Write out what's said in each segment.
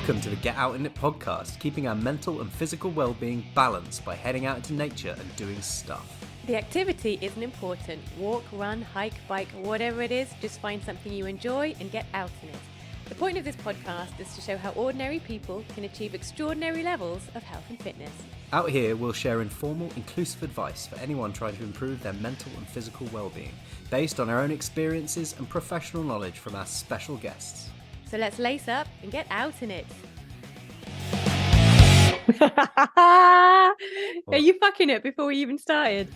Welcome to the Get Out In It podcast, keeping our mental and physical well-being balanced by heading out into nature and doing stuff. The activity isn't important. Walk, run, hike, bike, whatever it is, just find something you enjoy and get out in it. The point of this podcast is to show how ordinary people can achieve extraordinary levels of health and fitness. Out here, we'll share informal, inclusive advice for anyone trying to improve their mental and physical well-being, based on our own experiences and professional knowledge from our special guests. So let's lace up and get out in it. Are you fucking it before we even started?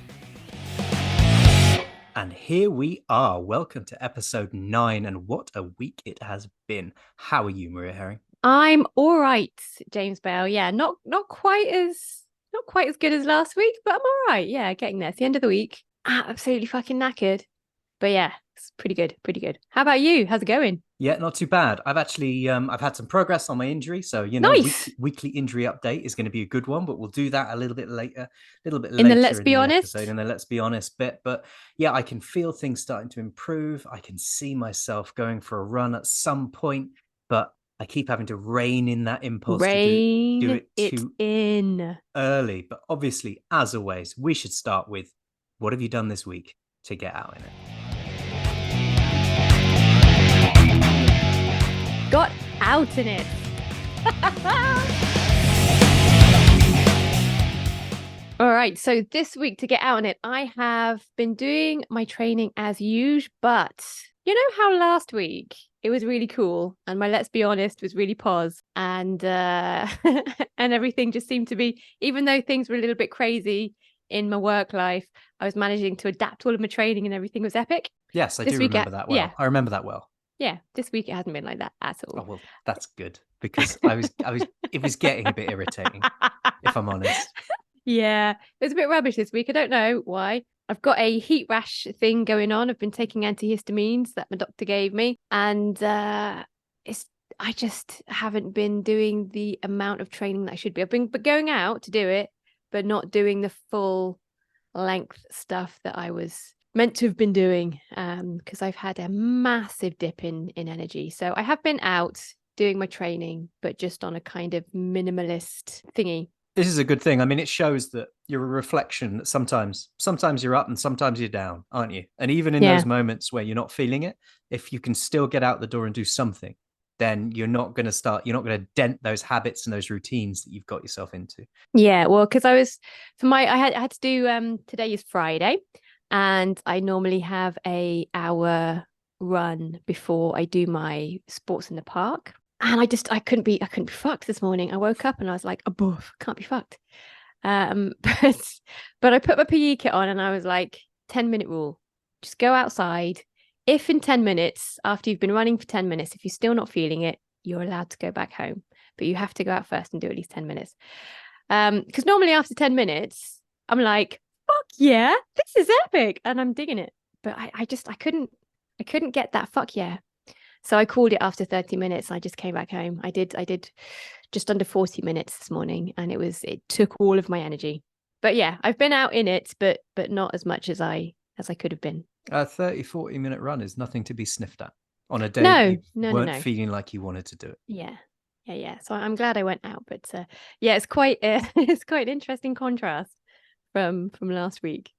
And here we are. Welcome to episode 9, and what a week it has been. How are you, Maria Herring? I'm all right, James Bale. Yeah, not quite as good as last week, but I'm all right. Yeah, getting there. It's the end of the week. Absolutely fucking knackered. But yeah, it's pretty good. How about you? How's it going? Yeah, not too bad. I've actually I've had some progress on my injury, so nice. weekly injury update is going to be a good one, but we'll do that a little bit later in the let's be honest episode, in the let's be honest bit. But yeah, I can feel things starting to improve. I can see myself going for a run at some point, but I keep having to rein in that impulse to do it too early. But obviously, as always, we should start with, what have you done this week to get out in it? Got out in it. All right, so this week to get out in it, I have been doing my training as usual, but you know how last week it was really cool and my let's be honest was really pause and and everything just seemed to be, even though things were a little bit crazy in my work life, I was managing to adapt all of my training and everything was epic. Yes, I do remember that well. Yeah. I remember that well. Yeah, this week it hasn't been like that at all. Oh, well, that's good, because it was getting a bit irritating, if I'm honest. Yeah, it was a bit rubbish this week. I don't know why. I've got a heat rash thing going on. I've been taking antihistamines that my doctor gave me, and I just haven't been doing the amount of training that I should be. I've been going out to do it, but not doing the full length stuff that I was meant to have been doing, because I've had a massive dip in energy. So I have been out doing my training, but just on a kind of minimalist thingy. This is a good thing. I mean, it shows that you're a reflection that sometimes you're up and sometimes you're down, aren't you? And even in those moments where you're not feeling it, if you can still get out the door and do something, then you're not going to dent those habits and those routines that you've got yourself into. Yeah, well, because I had to do, today is Friday, and I normally have an hour run before I do my sports in the park. And I couldn't be fucked this morning. I woke up and I was like, can't be fucked. But I put my PE kit on and I was like, 10-minute rule. Just go outside. If in 10 minutes, after you've been running for 10 minutes, if you're still not feeling it, you're allowed to go back home. But you have to go out first and do at least 10 minutes. Because normally after 10 minutes, I'm like, fuck yeah, this is epic. And I'm digging it. But I couldn't get that fuck yeah. So I called it after 30 minutes. I just came back home. I did just under 40 minutes this morning, and it took all of my energy. But yeah, I've been out in it, but not as much as I could have been. A 30-40 minute run is nothing to be sniffed at on a day you weren't feeling like you wanted to do it. Yeah. So I'm glad I went out, but yeah, it's quite an interesting contrast from last week.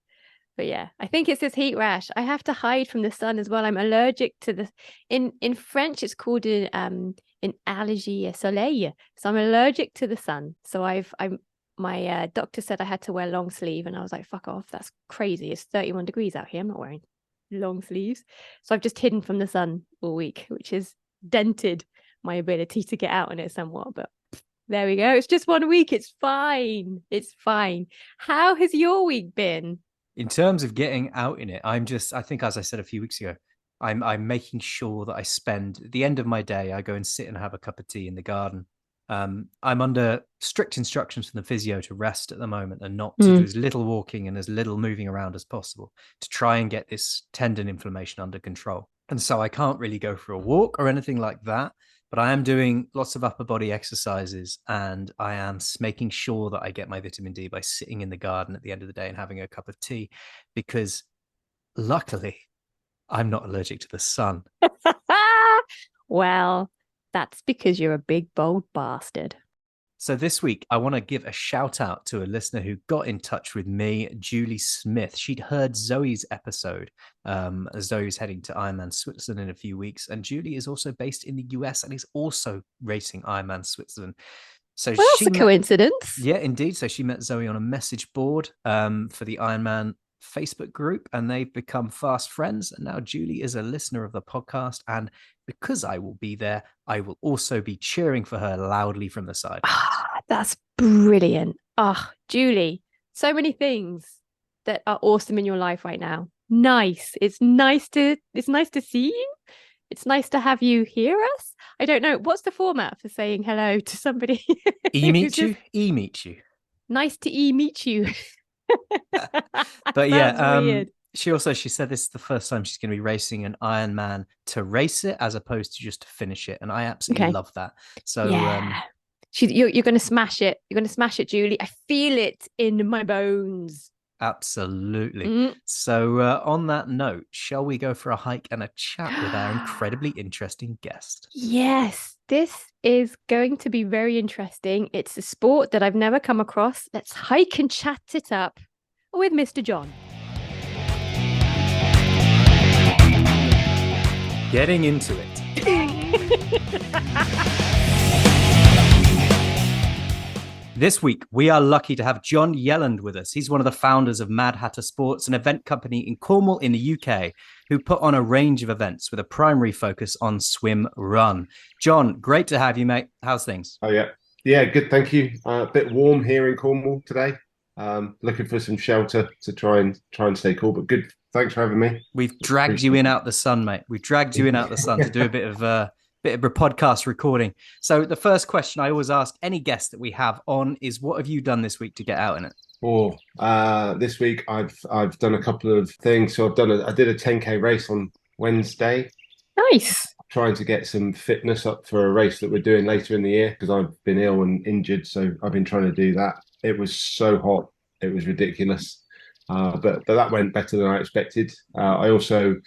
But yeah, I think it's this heat rash. I have to hide from the sun as well. I'm allergic to the in French it's called an allergie au soleil. So I'm allergic to the sun. So my doctor said I had to wear long sleeve, and I was like, fuck off, that's crazy. It's 31 degrees out here. I'm not wearing long sleeves. So I've just hidden from the sun all week, which has dented my ability to get out in it somewhat, but there we go. It's just 1 week. It's fine. How has your week been? In terms of getting out in it, I think, as I said a few weeks ago, I'm making sure that I spend the end of my day, I go and sit and have a cup of tea in the garden. I'm under strict instructions from the physio to rest at the moment and not to do as little walking and as little moving around as possible to try and get this tendon inflammation under control. And so I can't really go for a walk or anything like that, but I am doing lots of upper body exercises, and I am making sure that I get my vitamin D by sitting in the garden at the end of the day and having a cup of tea, because luckily I'm not allergic to the sun. Well, That's because you're a big, bold bastard. So this week, I want to give a shout out to a listener who got in touch with me, Julie Smith. She'd heard Zoe's episode. Zoe's heading to Ironman Switzerland in a few weeks, and Julie is also based in the US and is also racing Ironman Switzerland. So Well, that's a coincidence. Yeah, indeed. So she met Zoe on a message board for the Ironman Facebook group, and they've become fast friends. And now Julie is a listener of the podcast, and because I will be there, I will also be cheering for her loudly from the side. That's brilliant. Julie, so many things that are awesome in your life right now. Nice. It's nice to see you. It's nice to have you hear us. I don't know. What's the format for saying hello to somebody? E-meet you? E-meet you. Nice to e-meet you. But yeah, weird. She said this is the first time she's going to be racing an Ironman to race it as opposed to just to finish it. And I absolutely love that. So yeah. You're going to smash it. You're going to smash it, Julie. I feel it in my bones. Absolutely. So on that note, shall we go for a hike and a chat with our incredibly interesting guest? Yes, this is going to be very interesting. It's a sport that I've never come across. Let's hike and chat it up with Mr. John. Getting into it. This week, we are lucky to have John Yelland with us. He's one of the founders of Mad Hatter Sports, an event company in Cornwall in the UK, who put on a range of events with a primary focus on swim run. John, great to have you, mate. How's things? Oh, yeah. Yeah, good. Thank you. A bit warm here in Cornwall today. Looking for some shelter to try and stay cool, but good. Thanks for having me. We've dragged you in out the sun, mate. We've dragged you in out the sun to do a bit of a podcast recording. So the first question I always ask any guest that we have on is, what have you done this week to get out in it? This week I've done a couple of things. So I did a 10K race on Wednesday. Nice. Trying to get some fitness up for a race that we're doing later in the year because I've been ill and injured. So I've been trying to do that. It was so hot. It was ridiculous. But that went better than I expected. I also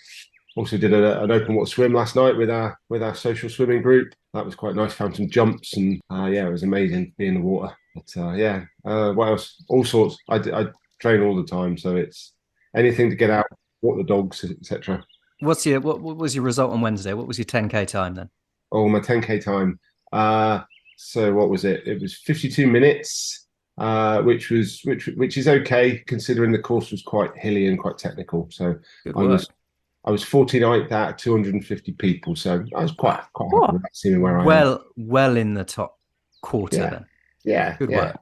did an open water swim last night with our social swimming group. That was quite nice. Found some jumps and it was amazing being in the water. But what else? All sorts. I train all the time, so it's anything to get out, walk the dogs, etc. What was your result on Wednesday? What was your 10K time then? Oh, my 10K time. So what was it? It was 52 minutes. Which is okay considering the course was quite hilly and quite technical. So I was 49th out of 250 people, so I was quite happy with that, seeing where I am. Well in the top quarter then. Yeah, good work.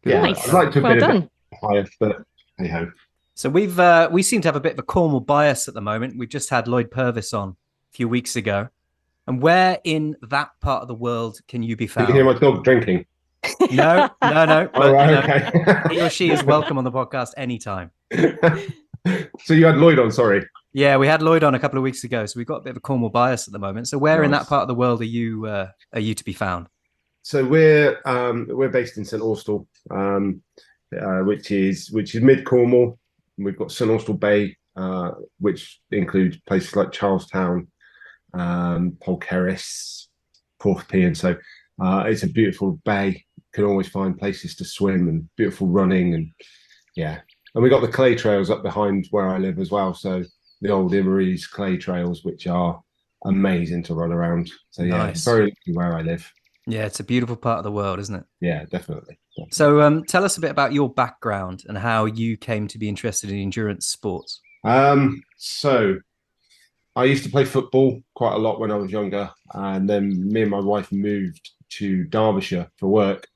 Good nice. I'd like to have been a bit higher, but hey ho. So we seem to have a bit of a Cornwall bias at the moment. We've just had Lloyd Purvis on a few weeks ago, and where in that part of the world can you be found? You can hear my dog drinking. No. But, all right, okay. He or she is welcome on the podcast anytime. So you had Lloyd on, sorry. Yeah, we had Lloyd on a couple of weeks ago, so we've got a bit of a Cornwall bias at the moment. So where in that part of the world are you to be found? So we're based in St Austell, which is mid Cornwall. We've got St Austell Bay, which includes places like Charlestown, Polkerris, Porthpea, and so it's a beautiful bay. Can always find places to swim and beautiful running, and we got the clay trails up behind where I live as well. So the old Immeries clay trails, which are amazing to run around. So nice. Very lucky where I live. Yeah, it's a beautiful part of the world, isn't it? Yeah, definitely. So tell us a bit about your background and how you came to be interested in endurance sports. So I used to play football quite a lot when I was younger, and then me and my wife moved to Derbyshire for work.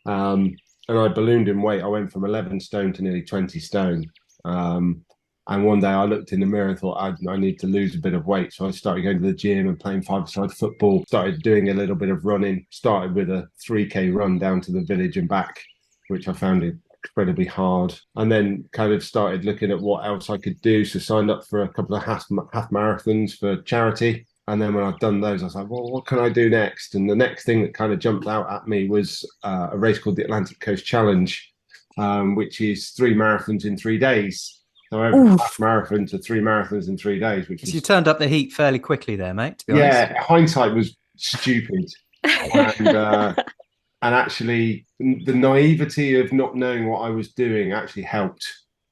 And I ballooned in weight. I went from 11 stone to nearly 20 stone. And one day I looked in the mirror and thought, I need to lose a bit of weight. So I started going to the gym and playing five-a-side football, started doing a little bit of running, started with a 3K run down to the village and back, which I found incredibly hard. And then kind of started looking at what else I could do. So signed up for a couple of half marathons for charity. And then when I'd done those, I was like, well, what can I do next? And the next thing that kind of jumped out at me was a race called the Atlantic Coast Challenge, which is 3 marathons in 3 days. So I went from half marathon to 3 marathons in 3 days. You turned up the heat fairly quickly there, mate, to be honest. Yeah, hindsight was stupid. And actually, the naivety of not knowing what I was doing actually helped.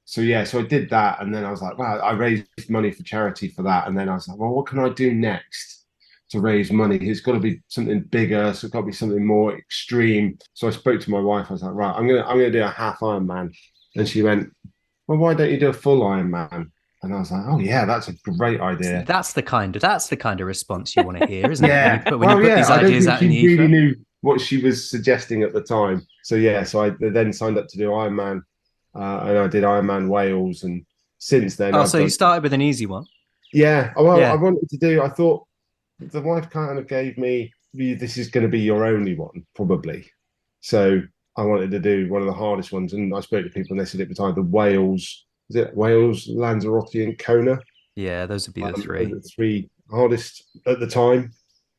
So yeah, so I did that, and then I was like, wow, I raised money for charity for that, and then I was like, well, what can I do next to raise money? It's got to be something bigger, so it's got to be something more extreme. So I spoke to my wife. I was like, right, I'm gonna do a half Ironman, and she went, well, why don't you do a full Ironman? And I was like, oh yeah, that's a great idea. That's the kind of response you want to hear, isn't it? Yeah, When you put these I don't ideas think out in she the really ether. knew what she was suggesting at the time. So yeah, so I then signed up to do Ironman, and I did Ironman Wales, and since then Oh, I've so you done. started with an easy one. Yeah, well, I Yeah. wanted to do. I thought the wife kind of gave me, this is going to be your only one, probably. So I wanted to do one of the hardest ones, and I spoke to people, and they said it was either Wales, is it Wales, Lanzarote, and Kona. Yeah, those would be the Are three. the three hardest at the time.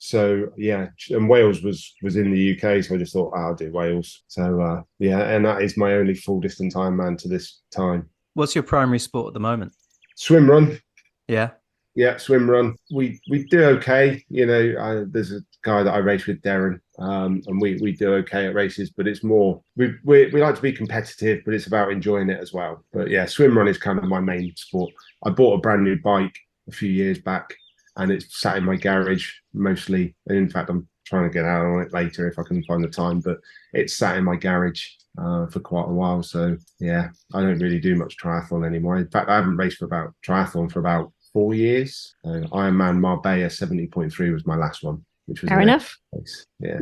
So yeah, and Wales was in the UK, so I just thought, I'll do Wales. So yeah, and that is my only full distance Ironman to this time. What's your primary sport at the moment? Swim run. Yeah. Yeah, swim run. We do okay. There's a guy that I race with, Darren, and we do okay at races. But it's more we like to be competitive, but it's about enjoying it as well. But yeah, swim run is kind of my main sport. I bought a brand new bike a few years back, and it's sat in my garage mostly. And in fact, I'm trying to get out on it later if I can find the time. But it's sat in my garage for quite a while. So yeah, I don't really do much triathlon anymore. In fact, I haven't raced for about 4 years. Ironman Marbella 70.3 was my last one, which was fair enough. Place. Yeah.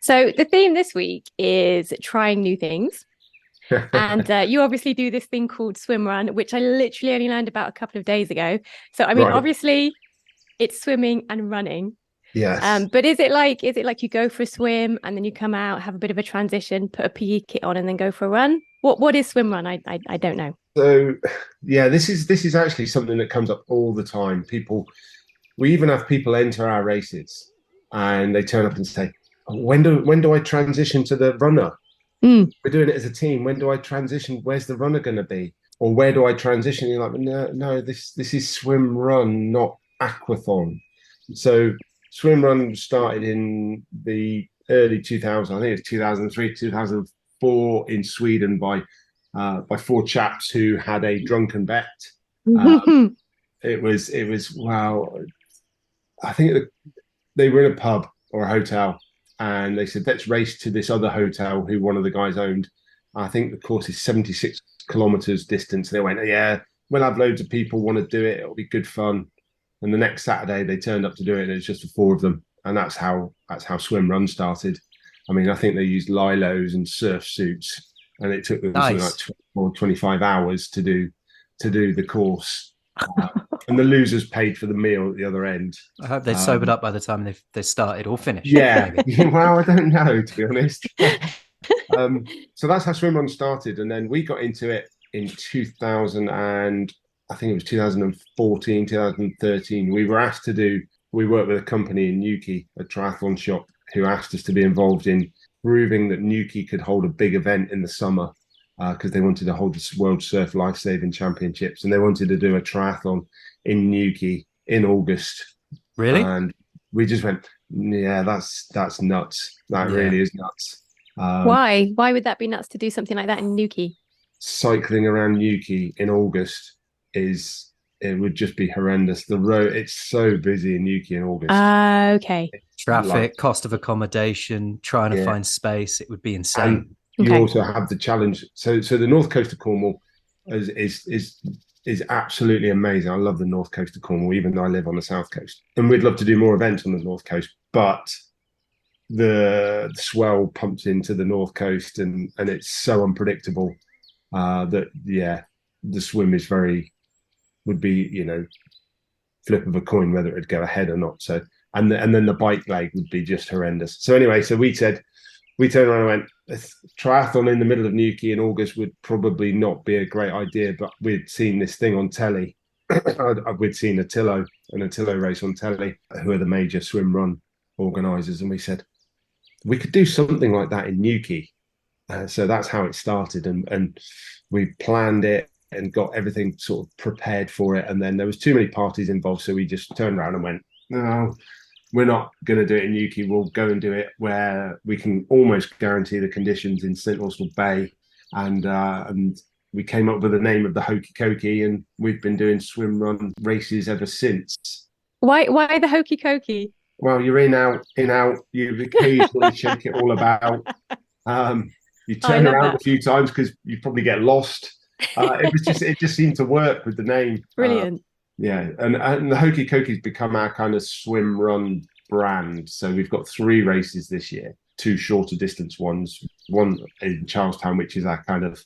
So the theme this week is trying new things. And you obviously do this thing called swim run, which I literally only learned about a couple of days ago. So I mean, obviously it's swimming and running. Yes. But is it like you go for a swim and then you come out, have a bit of a transition, put a PE kit on, and then go for a run? What is swim run? I don't know. So yeah, this is actually something that comes up all the time. We even have people enter our races and they turn up and say, when do I transition to the runner? We're doing it as a team. When do I transition? Where's the runner going to be? Or where do I transition? You're like, no, this is swim run, not aquathon. So swim run started in the early 2000s. I think it was 2003, 2004 in Sweden by four chaps who had a drunken bet. It was wow. I think they were in a pub or a hotel, and they said, let's race to this other hotel who one of the guys owned. I think the course is 76 kilometers distance. They went, yeah, we'll have loads of people want to do it. It'll be good fun. And the next Saturday they turned up to do it, and it's just the four of them. And that's how swim run started. I mean, I think they used lilos and surf suits, and it took them something like 25 hours to do the course. And the losers paid for the meal at the other end. I hope they sobered up by the time they started or finished. Yeah. Well, I don't know, to be honest. So that's how swim run started, and then we got into it in 2000, and I think it was 2014, 2013. We worked with a company in Newquay, a triathlon shop, who asked us to be involved in proving that Newquay could hold a big event in the summer, because they wanted to hold the World Surf Lifesaving Championships, and they wanted to do a triathlon in Newquay in August. Really? And we just went, yeah, that's nuts. That really is nuts. Why would that be nuts to do something like that in Newquay? Cycling around Newquay in August it would just be horrendous. The road, it's so busy in Newquay in August. Okay. Traffic, cost of accommodation, trying to find space, it would be insane. And you also have the challenge. So the north coast of Cornwall is absolutely amazing. I love the north coast of Cornwall, even though I live on the south coast. And we'd love to do more events on the north coast, but the swell pumps into the north coast, and it's so unpredictable that the swim would be flip of a coin whether it'd go ahead or not. So and then the bike leg would be just horrendous. So anyway, so we turned around and went, triathlon in the middle of Newquay in August would probably not be a great idea, but we'd seen this thing on telly. We'd seen an Attillo race on telly, who are the major swim run organisers, and we said we could do something like that in Newquay. So that's how it started, and we planned it and got everything sort of prepared for it. And then there was too many parties involved, so we just turned around and went, no, we're not going to do it in Newquay. We'll go and do it where we can almost guarantee the conditions in St Austell Bay, and we came up with the name of the Hokey Cokey, and we've been doing swim run races ever since. Why the hokey cokey? Well, you're in out. You occasionally shake it all about. You turn around a few times because you probably get lost. It just seemed to work with the name. Brilliant. Yeah, and the Hokey Cokey's become our kind of swim run brand. So we've got 3 races this year, 2 shorter distance ones, one in Charlestown, which is our kind of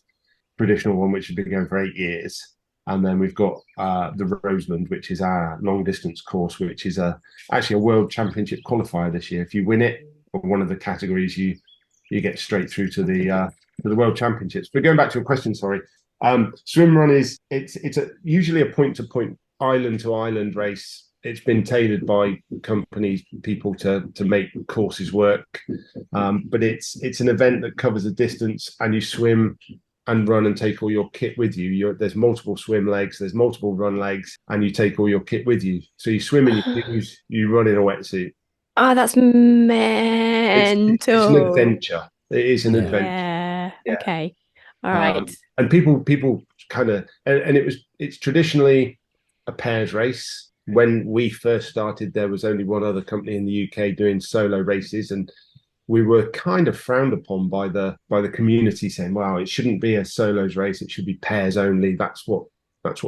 traditional one, which has been going for 8 years. And then we've got the Roseland, which is our long distance course, which is actually a world championship qualifier this year. If you win it or one of the categories, you get straight through to the world championships. But going back to your question, sorry, swim run it's usually a point to point, island to island race. It's been tailored by companies, people to make courses work. But it's an event that covers a distance, and you swim and run and take all your kit with you. There's multiple swim legs, there's multiple run legs, and you take all your kit with you. So you swim in your shoes, you run in a wetsuit. Oh, that's mental. It's an adventure. It is an adventure. Yeah. Okay. All right. And people kind of, and it's traditionally a pairs race. When we first started, there was only one other company in the UK doing solo races, and we were kind of frowned upon by the community, saying, "Wow, it shouldn't be a solos race; it should be pairs only." That's what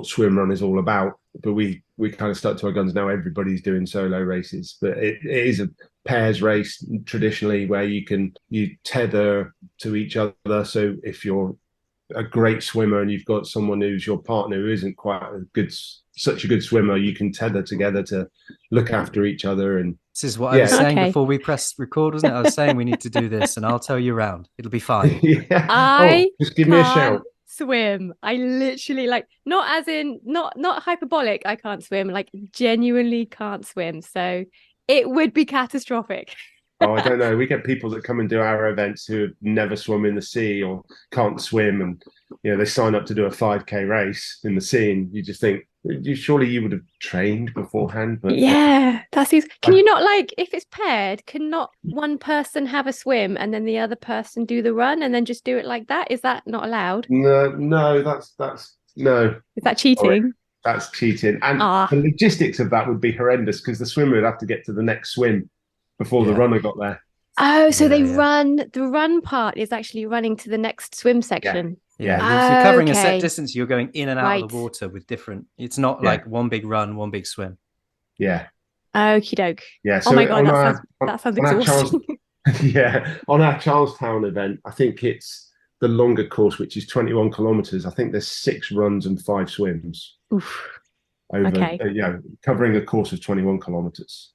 swim run is all about. But we kind of stuck to our guns. Now everybody's doing solo races, but it is a pairs race traditionally, where you tether to each other. So if you're a great swimmer and you've got someone who's your partner who isn't quite such a good swimmer, you can tether together to look after each other. And this is what I was saying before we pressed record, wasn't it? I was saying we need to do this, and I'll tell you around. It'll be fine. Just give me a shout. Swim. I literally, like, not as in not hyperbolic, I can't swim, like genuinely can't swim. So it would be catastrophic. Oh, I don't know. We get people that come and do our events who have never swum in the sea or can't swim, and they sign up to do a 5K race in the sea, and you just think, surely you would have trained beforehand. But yeah, that's easy. Can you not, like, if it's paired, can not one person have a swim and then the other person do the run and then just do it like that? Is that not allowed? No, that's no. Is that cheating? Sorry. That's cheating, and the logistics of that would be horrendous, because the swimmer would have to get to the next swim before the runner got there. Oh, so the run part is actually running to the next swim section. Yeah. If you're covering a set distance, you're going in and out of the water with different. It's not like one big run, one big swim. Yeah. Okie doke. Yeah. So oh my god, that sounds exhausting. On our Charlestown event, I think it's the longer course, which is 21 kilometers. I think there's 6 runs and 5 swims. Oof. Over, covering a course of 21 kilometers.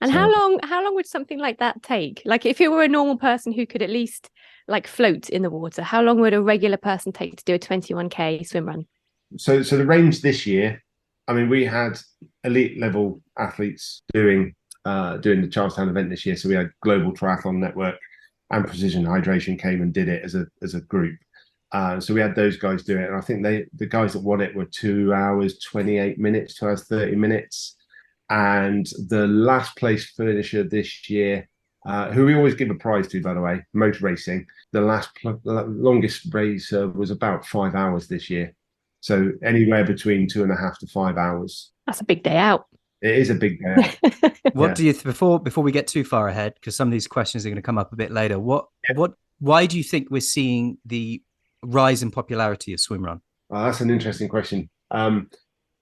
And how long would something like that take? Like, if it were a normal person who could at least, like, float in the water, how long would a regular person take to do a 21k swim run? So the range this year, I mean, we had elite level athletes doing the Charlestown event this year. So we had Global Triathlon Network and Precision Hydration came and did it as a group. So we had those guys do it, and I think the guys that won it were 2 hours 28 minutes, 2 hours 30 minutes. And the last place finisher this year, who we always give a prize to, by the way, motor racing, the longest racer was about 5 hours this year. So anywhere between 2.5 to 5 hours. That's a big day out. It is a big day out. What do you before we get too far ahead, because some of these questions are going to come up a bit later? Why do you think we're seeing the rise in popularity of swimrun? Oh, that's an interesting question.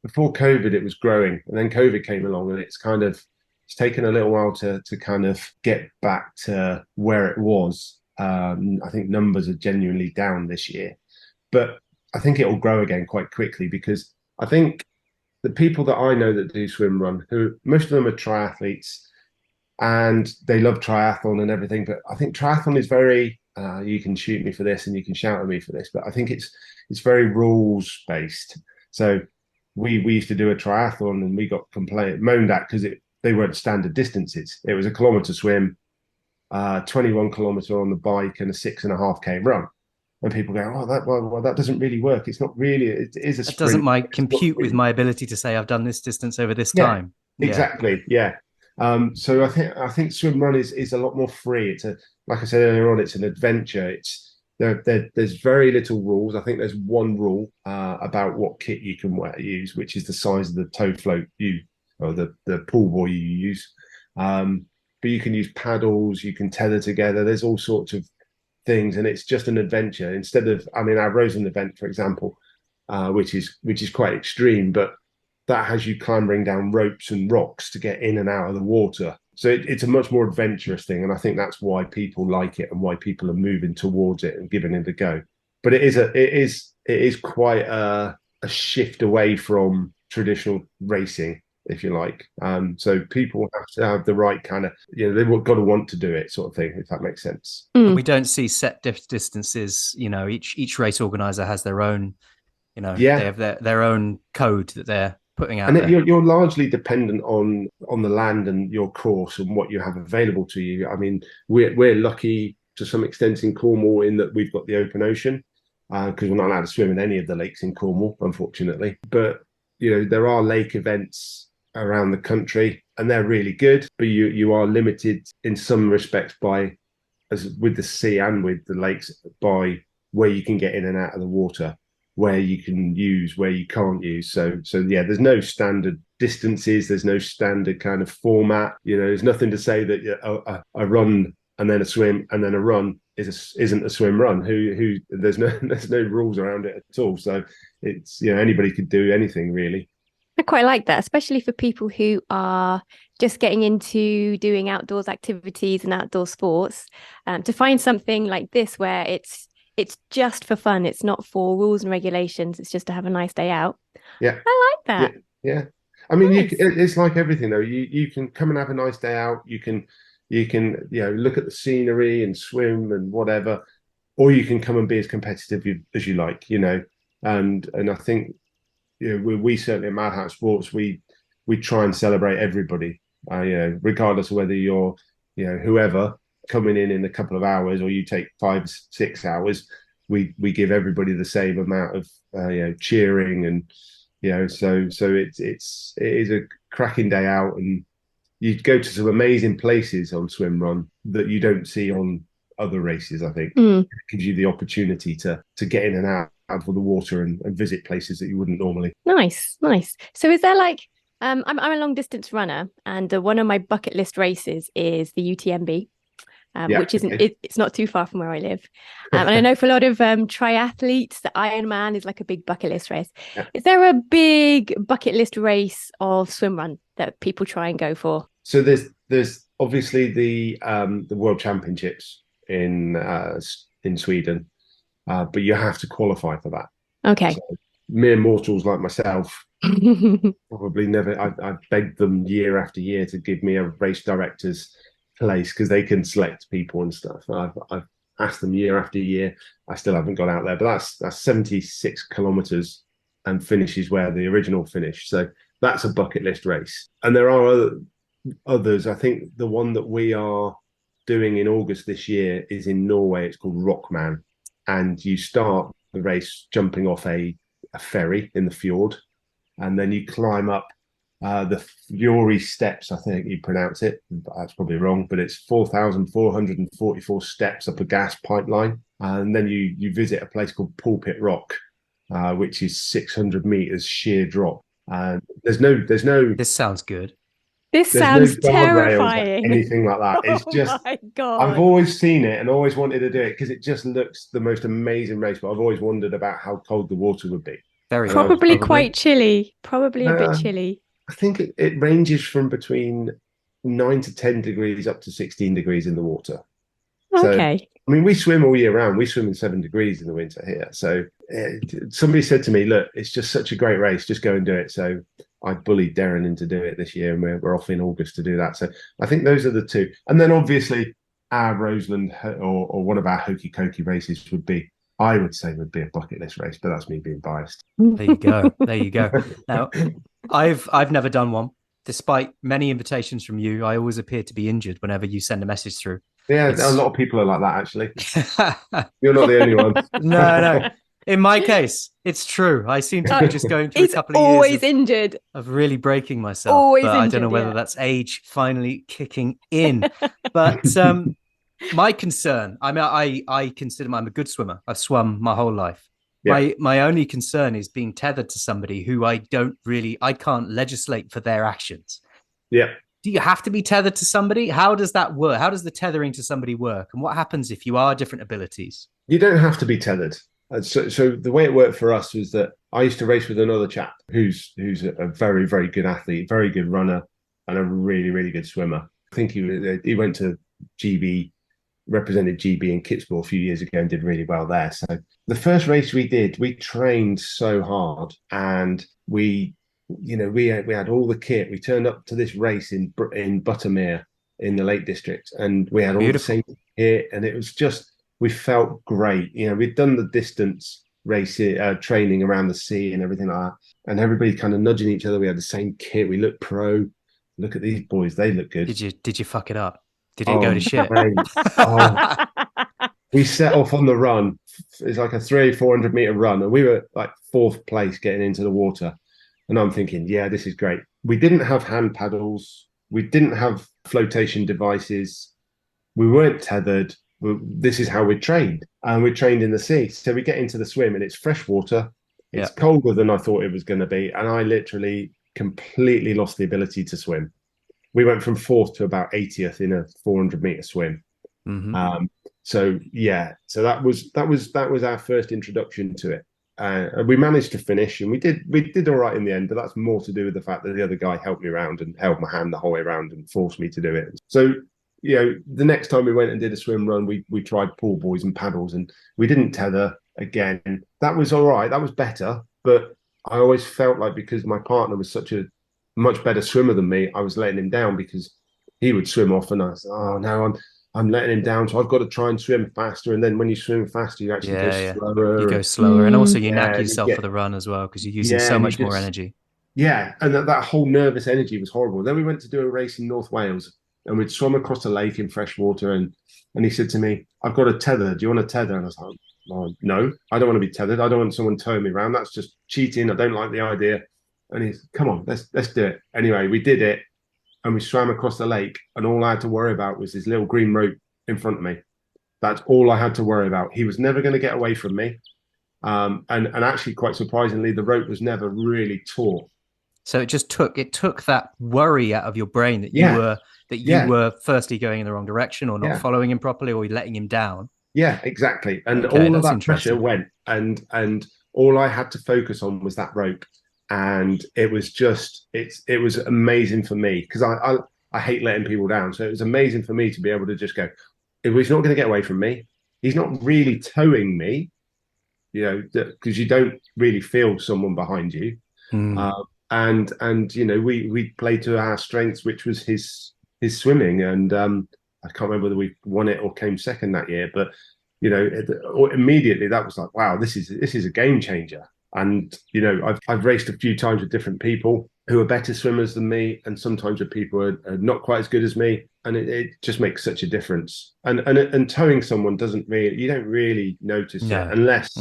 Before COVID, it was growing, and then COVID came along, and it's taken a little while to kind of get back to where it was. I think numbers are genuinely down this year, but I think it will grow again quite quickly, because I think the people that I know that do swim run, who most of them are triathletes, and they love triathlon and everything, but I think triathlon is very you can shoot me for this and you can shout at me for this, but I think it's very rules based. So we used to do a triathlon, and we got moaned at because they weren't standard distances. It was a kilometre swim, 21 kilometre on the bike, and a 6.5k run. And people go, "Oh, that doesn't really work. It's not really. It is a sprint." It doesn't compute with my ability to say I've done this distance over this time. Exactly. Yeah. So I think swim run is a lot more free. Like I said earlier on, it's an adventure. There's very little rules. I think there's one rule about what kit you can use, which is the size of the tow float or the pool buoy you use. But you can use paddles, you can tether together. There's all sorts of things, and it's just an adventure. Instead of, I mean, our Roseland event, for example, which is quite extreme, but that has you clambering down ropes and rocks to get in and out of the water. So it's a much more adventurous thing, and I think that's why people like it and why people are moving towards it and giving it a go. But it is quite a shift away from traditional racing, if you like. So people have to have the right kind of, they've got to want to do it, sort of thing, if that makes sense. We don't see set distances. Each race organizer has their own. They have their own code that they're putting out and there. You're largely dependent on the land and your course and what you have available to you. I mean, we're lucky to some extent in Cornwall in that we've got the open ocean, because we're not allowed to swim in any of the lakes in Cornwall, unfortunately. But there are lake events around the country, and they're really good. But you are limited in some respects by, as with the sea and with the lakes, by where you can get in and out of the water, where you can use, where you can't use. So yeah, there's no standard distances. There's no standard kind of format. There's nothing to say that a run and then a swim and then a run isn't a swim run. There's no rules around it at all. So it's, anybody could do anything really. I quite like that, especially for people who are just getting into doing outdoors activities and outdoor sports. To find something like this where it's just for fun. It's not for rules and regulations. It's just to have a nice day out. Yeah, I like that. Yeah. I mean, nice. It's like everything though. You can come and have a nice day out. You can look at the scenery and swim and whatever, or you can come and be as competitive as you like. And I think we certainly at Mad Hat Sports we try and celebrate everybody. Regardless of whether you're whoever coming in a couple of hours or you take 5-6 hours, we give everybody the same amount of cheering, and so it is a cracking day out, and you go to some amazing places on swim run that you don't see on other races. I think it gives you the opportunity to get in and out of the water and visit places that you wouldn't normally. Nice. So is there like I'm a long distance runner, and one of my bucket list races is the UTMB. Which it's not too far from where I live. And I know for a lot of triathletes, the Ironman is like a big bucket list race. Yeah. Is there a big bucket list race of swim run that people try and go for? So there's obviously the World Championships in Sweden, but you have to qualify for that. Okay. So mere mortals like myself probably never. I've begged them year after year to give me a race director's place because they can select people and stuff. I've asked them year after year. I still haven't got out there, but that's 76 kilometers and finishes where the original finished. So that's a bucket list race. And there are others. I think the one that we are doing in August this year is in Norway. It's called Rockman, and you start the race jumping off a ferry in the fjord, and then you climb up the Fury Steps, I think you pronounce it. That's probably wrong, but it's 4,444 steps up a gas pipeline. And then you visit a place called Pulpit Rock, which is 600 meters sheer drop. And there's no. This sounds good. This sounds terrifying. Anything like that. It's just. My God. I've always seen it and always wanted to do it because it just looks the most amazing race. But I've always wondered about how cold the water would be. Probably quite chilly. Probably a bit chilly. I think it ranges from between 9 to 10 degrees up to 16 degrees in the water. Okay. So, I mean, we swim all year round. We swim in 7 degrees in the winter here. So somebody said to me, look, it's just such a great race. Just go and do it. So I bullied Darren into do it this year, and we're off in August to do that. So I think those are the two. And then obviously our Roseland or one of our hokey cokey races would be a bucket list race, but that's me being biased. There you go. Now, I've never done one. Despite many invitations from you, I always appear to be injured whenever you send a message through. Yeah, a lot of people are like that, actually. You're not the only one. No. In my case, it's true. I seem to be just going through a He's couple of always years injured. of really breaking myself. Always But I don't know injured, whether yeah. that's age finally kicking in. But my concern, I mean, I consider I'm a good swimmer. I've swum my whole life. Yeah. My only concern is being tethered to somebody who I can't legislate for their actions. Yeah. Do you have to be tethered to somebody? How does that work? How does the tethering to somebody work? And what happens if you are different abilities? You don't have to be tethered. So the way it worked for us was that I used to race with another chap who's a very, very good athlete, very good runner, and a really, really good swimmer. I think he went to GB, represented GB in Kitzbühel a few years ago and did really well there. So the first race we did, we trained so hard, and we had all the kit. We turned up to this race in Buttermere in the Lake District, and we had all the same kit, and it was just, we felt great. We'd done the distance race training around the sea and everything like that, and everybody kind of nudging each other. We had the same kit. We looked pro. Look at these boys; they look good. Did you fuck it up? Did it go to shit? We set off on the run. It's like a 400 meter run, and we were like 4th place getting into the water. And I'm thinking, yeah, this is great. We didn't have hand paddles. We didn't have flotation devices. We weren't tethered. This is how we trained. And we trained in the sea. So we get into the swim, and it's fresh water. It's colder than I thought it was going to be. And I literally completely lost the ability to swim. We went from 4th to about 80th in a 400 meter swim. Mm-hmm. So that was our first introduction to it. We managed to finish, and we did all right in the end, but that's more to do with the fact that the other guy helped me around and held my hand the whole way around and forced me to do it. So, the next time we went and did a swim run, we tried pool buoys and paddles, and we didn't tether again. That was all right. That was better. But I always felt like, because my partner was such a much better swimmer than me, I was letting him down, because he would swim off, and I was, oh no, I'm letting him down, so I've got to try and swim faster. And then when you swim faster, you actually go slower. You go slower, and also you nap yourself for the run as well, because you're using so much more energy. Yeah, and that whole nervous energy was horrible. Then we went to do a race in North Wales, and we'd swum across a lake in fresh water, and he said to me, "I've got a tether. Do you want a tether?" And I was like, oh, "No, I don't want to be tethered. I don't want someone towing me around. That's just cheating. I don't like the idea." And he's, "Come on, let's do it." Anyway, we did it, and we swam across the lake, and all I had to worry about was this little green rope in front of me. That's all I had to worry about. He was never going to get away from me. And actually, quite surprisingly, the rope was never really taut. So it took that worry out of your brain that you were firstly going in the wrong direction, or not following him properly, or letting him down. Yeah, exactly. And all of that pressure went, and all I had to focus on was that rope. And it was just, it was amazing for me, because I hate letting people down. So it was amazing for me to be able to just go, if he's not going to get away from me, he's not really towing me, because you don't really feel someone behind you. And we played to our strengths, which was his swimming. And I can't remember whether we won it or came second that year, but immediately that was like, wow, this is a game changer. And I've raced a few times with different people who are better swimmers than me, and sometimes with people who are not quite as good as me, and it just makes such a difference. And towing someone you don't really notice it unless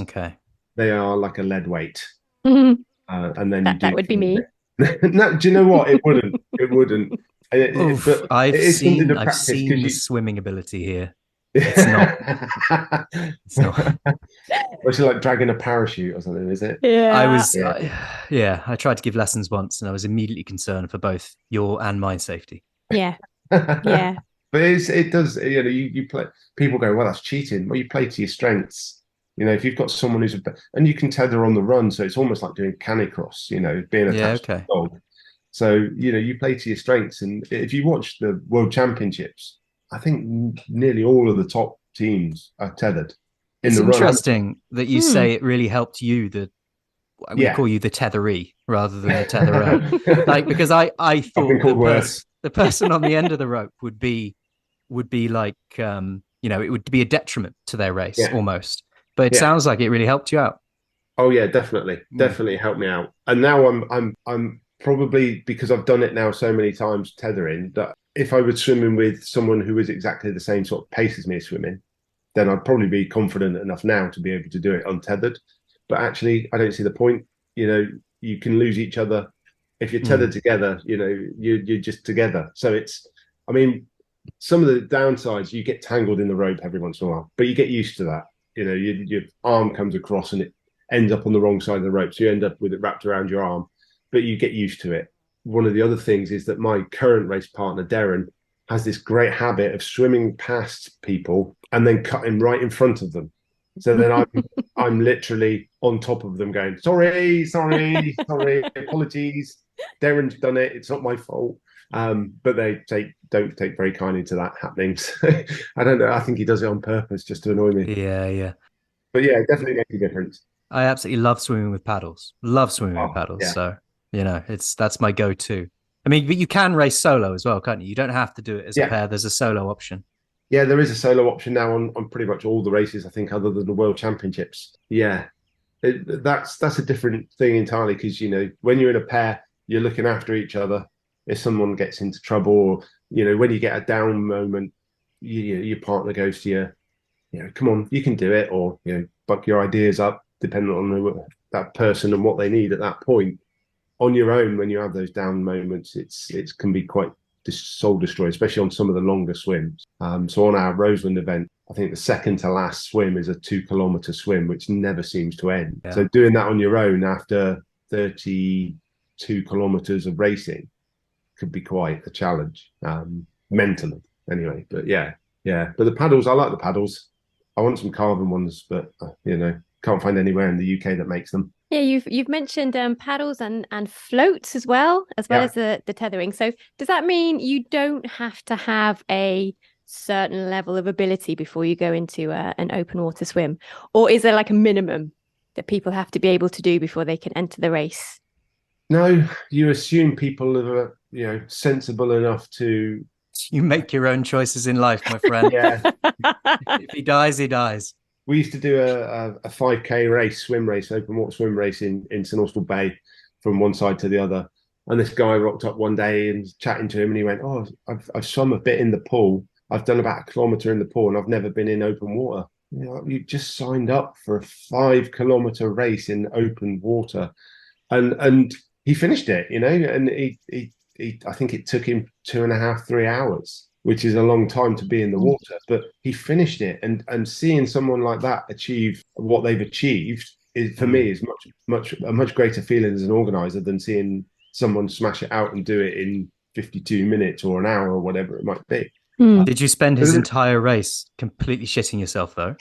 they are like a lead weight, and then that would be me. No, do you know what? It wouldn't. It wouldn't. But I've seen the swimming ability here. It's not. It's not. It's like dragging a parachute or something, is it? Yeah. I tried to give lessons once, and I was immediately concerned for both your and my safety. Yeah. Yeah. But it does. You play. People go, well, that's cheating. Well, you play to your strengths. If you've got someone and you can tether on the run, so it's almost like doing canicross. Being attached to a dog. So you play to your strengths, and if you watch the World Championships, I think nearly all of the top teams are tethered. It's interesting that you say it really helped you. We call you the tetheree rather than the tetherer. because I thought the person on the end of the rope would be like it would be a detriment to their race almost. But it sounds like it really helped you out. Oh yeah, definitely helped me out. And now I'm probably, because I've done it now so many times tethering, that if I was swimming with someone who was exactly the same sort of pace as me swimming, then I'd probably be confident enough now to be able to do it untethered. but actually I don't see the point. You can lose each other if you're tethered together. You're just together. So I mean, some of the downsides, you get tangled in the rope every once in a while, but you get used to that. Your arm comes across and it ends up on the wrong side of the rope, so you end up with it wrapped around your arm, but you get used to it. One of the other things is that my current race partner, Darren, has this great habit of swimming past people and then cutting right in front of them. So then I'm literally on top of them going, sorry, apologies. Darren's done it. It's not my fault. But they don't take very kindly to that happening. So I don't know. I think he does it on purpose just to annoy me. Yeah. But yeah, it definitely makes a difference. I absolutely love swimming with paddles. Love swimming with paddles. Yeah. So, that's my go-to. I mean, but you can race solo as well, can't you? You don't have to do it as a pair. There's a solo option. Yeah, there is a solo option now on pretty much all the races, I think, other than the World Championships. Yeah, that's a different thing entirely because, when you're in a pair, you're looking after each other. If someone gets into trouble or, when you get a down moment, your partner goes to you, come on, you can do it, or, buck your ideas up, depending on that person and what they need at that point. On your own, when you have those down moments, it can be quite soul destroying, especially on some of the longer swims. So on our Roseland event, I think the second to last swim is a 2-kilometer swim, which never seems to end. Yeah. So doing that on your own after 32 kilometers of racing could be quite a challenge, mentally anyway. But yeah. But the paddles, I like the paddles. I want some carbon ones, but can't find anywhere in the UK that makes them. Yeah, you've mentioned paddles and floats as well as the tethering. So does that mean you don't have to have a certain level of ability before you go into an open water swim, or is there like a minimum that people have to be able to do before they can enter the race? No, you assume people are sensible enough to. You make your own choices in life, my friend. Yeah. If he dies, he dies. We used to do a 5K race, open water swim race in St Austell Bay from one side to the other. And this guy rocked up one day and chatting to him, and he went, "Oh, I've swum a bit in the pool. I've done about 1 kilometer in the pool, and I've never been in open water." You just signed up for a 5-kilometer race in open water, and he finished it. And he I think it took him 2.5, 3 hours, which is a long time to be in the water, but he finished it. And seeing someone like that achieve what they've achieved for me is a much greater feeling as an organizer than seeing someone smash it out and do it in 52 minutes or an hour or whatever it might be. Did you spend his entire race completely shitting yourself though?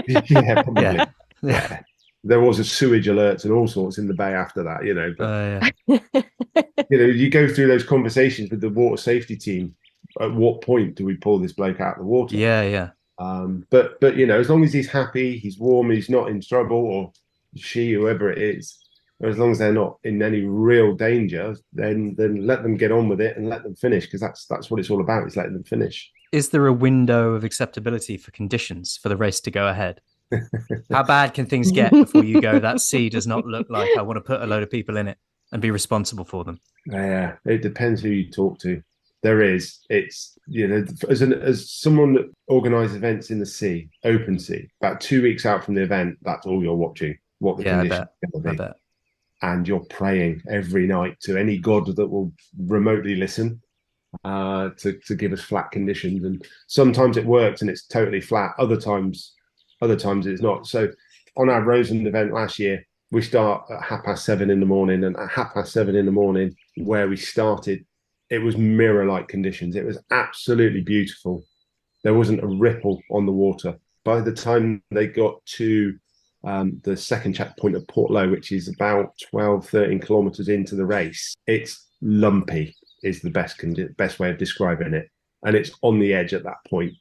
Yeah, probably. Yeah. There was a sewage alerts and all sorts in the bay after that, But you go through those conversations with the water safety team. At what point do we pull this bloke out of the water? Yeah. But as long as he's happy, he's warm, he's not in trouble, or she, whoever it is, as long as they're not in any real danger, then let them get on with it and let them finish, because that's what it's all about, is letting them finish. Is there a window of acceptability for conditions for the race to go ahead? How bad can things get before you go, that sea does not look like I want to put a load of people in it and be responsible for them? Yeah, it depends who you talk to. It's as someone that organises events in the sea, open sea, about 2 weeks out from the event, that's all you're watching, what the conditions are going to be. I bet. And you're praying every night to any god that will remotely listen to give us flat conditions. And sometimes it works and it's totally flat. Other times it's not. So on our Roseland event last year, we start at 7:30 in the morning, and at 7:30 in the morning where we started, it was mirror-like conditions. It was absolutely beautiful. There wasn't a ripple on the water. By the time they got to the second checkpoint at Portlow, which is about 12, 13 kilometres into the race, it's lumpy is the best way of describing it. And it's on the edge at that point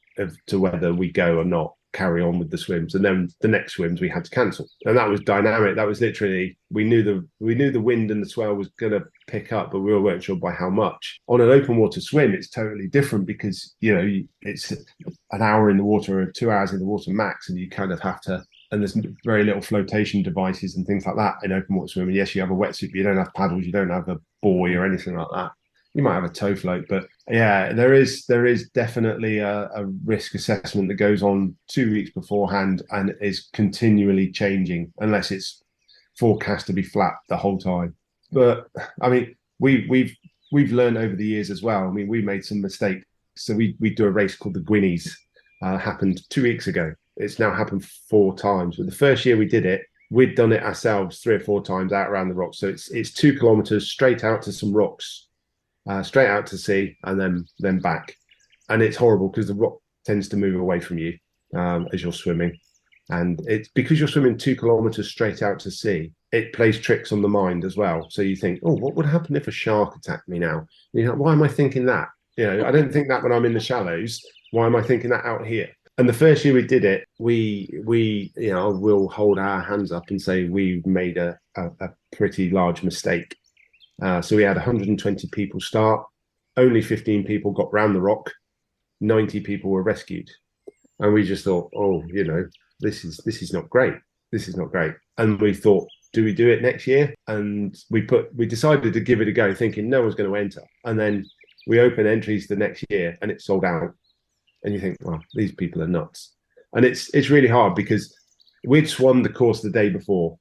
to whether we go or not, carry on with the swims. And then the next swims we had to cancel. And that was dynamic. That was literally, we knew the wind and the swell was going to pick up, but we weren't sure by how much. On an open water swim, it's totally different because, it's an hour in the water or 2 hours in the water max, and you kind of have to, and there's very little flotation devices and things like that in open water swimming. Yes, you have a wetsuit, but you don't have paddles, you don't have a buoy or anything like that. You might have a tow float, but yeah, there is definitely a risk assessment that goes on 2 weeks beforehand and is continually changing, unless it's forecast to be flat the whole time. But I mean, we've learned over the years as well. I mean, we made some mistakes. So we do a race called the Gwynnies. Happened 2 weeks ago. It's now happened 4 times. But the first year we did it, we'd done it ourselves 3 or 4 times out around the rocks. So it's 2 kilometers straight out to some rocks, straight out to sea, and then back. And it's horrible because the rock tends to move away from you as you're swimming. And it's because you're swimming 2 kilometers straight out to sea, it plays tricks on the mind as well. So you think, oh, what would happen if a shark attacked me now? You know, why am I thinking that? You know, I don't think that when I'm in the shallows. Why am I thinking that out here? And the first year we did it, we you know, will hold our hands up and say we made a pretty large mistake. So we had 120 people start. Only 15 people got round the rock. 90 people were rescued. And we just thought, oh, you know, this is not great. This is not great. And we thought, do we do it next year? And we decided to give it a go, thinking no one's going to enter. And then we open entries the next year and it's sold out. And you think, well, these people are nuts. And it's really hard because we'd swum the course the day before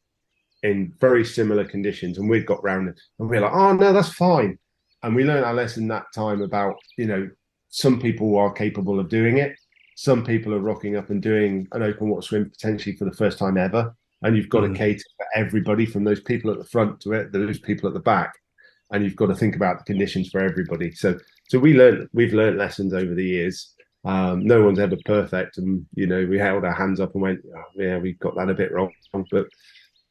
in very similar conditions, and we'd got round and we were like, oh no, that's fine. And we learned our lesson that time about, you know, some people are capable of doing it. Some people are rocking up and doing an open water swim potentially for the first time ever. And you've got to cater for everybody, from those people at the front to those people at the back. And you've got to think about the conditions for everybody. So we've learned lessons over the years. No one's ever perfect. And, you know, we held our hands up and went, oh, yeah, we got that a bit wrong. But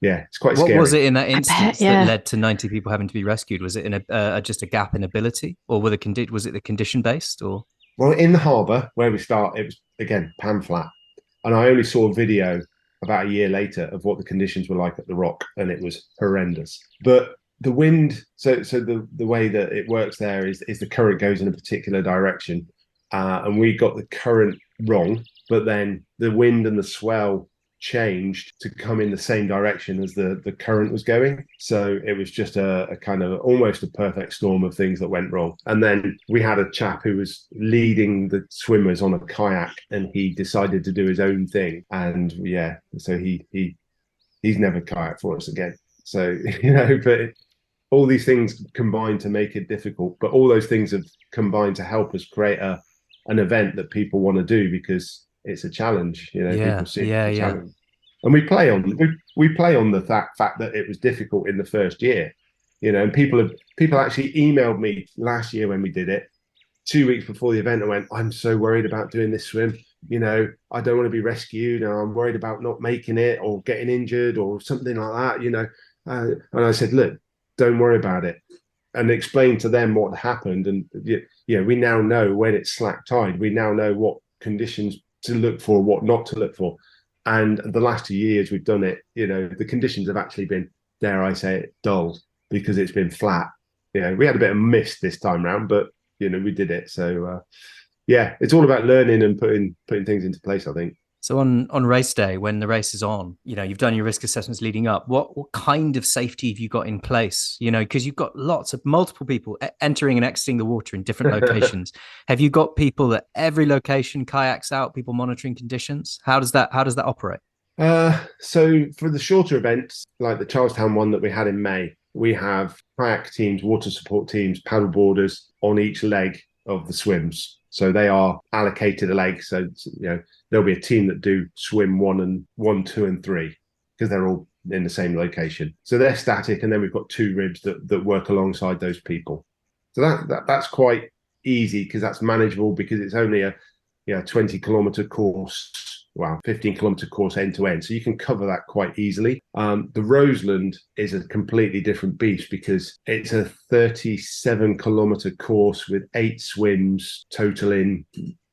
yeah, it's quite scary. What was it in that instance yeah. that led to 90 people having to be rescued? Was it in just a gap in ability, or was it the condition based? Or well, in the harbour where we start, it was again pan flat, and I only saw a video about a year later of what the conditions were like at the rock, and it was horrendous. But the wind, so the way that it works there is the current goes in a particular direction, and we got the current wrong, but then the wind and the swell changed to come in the same direction as the current was going. So it was just a kind of almost a perfect storm of things that went wrong. And then we had a chap who was leading the swimmers on a kayak, and he decided to do his own thing. And yeah, so he's never kayaked for us again. So, you know, but all these things combined to make it difficult. But all those things have combined to help us create an event that people want to do, because it's a challenge, you know. People see it as a challenge. And we play on the fact that it was difficult in the first year, you know. And people actually emailed me last year when we did it, 2 weeks before the event, and went, I'm so worried about doing this swim, you know, I don't want to be rescued, and I'm worried about not making it or getting injured or something like that, you know. And I said, look, don't worry about it, and explain to them what happened. And you know, we now know when it's slack tide. We now know what conditions to look for, what not to look for. And the last 2 years we've done it, you know, the conditions have actually been, dare I say it, dull, because it's been flat. You know, we had a bit of mist this time round, but you know, we did it. So yeah, it's all about learning and putting things into place, I think. So on race day, when the race is on, you know, you've done your risk assessments leading up. What kind of safety have you got in place? You know, because you've got multiple people entering and exiting the water in different locations. Have you got people at every location, kayaks out, people monitoring conditions? How does that operate? So for the shorter events, like the Charlestown one that we had in May, we have kayak teams, water support teams, paddle boarders on each leg of the swims. So they are allocated a leg. So, you know, there'll be a team that do swim 1, 2, and 3, because they're all in the same location. So they're static, and then we've got 2 ribs that work alongside those people. So that's quite easy, because that's manageable, because it's only a 20-kilometer course. Wow, 15-kilometer course end to end. So you can cover that quite easily. The Roseland is a completely different beast, because it's a 37-kilometer course with 8 swims, totaling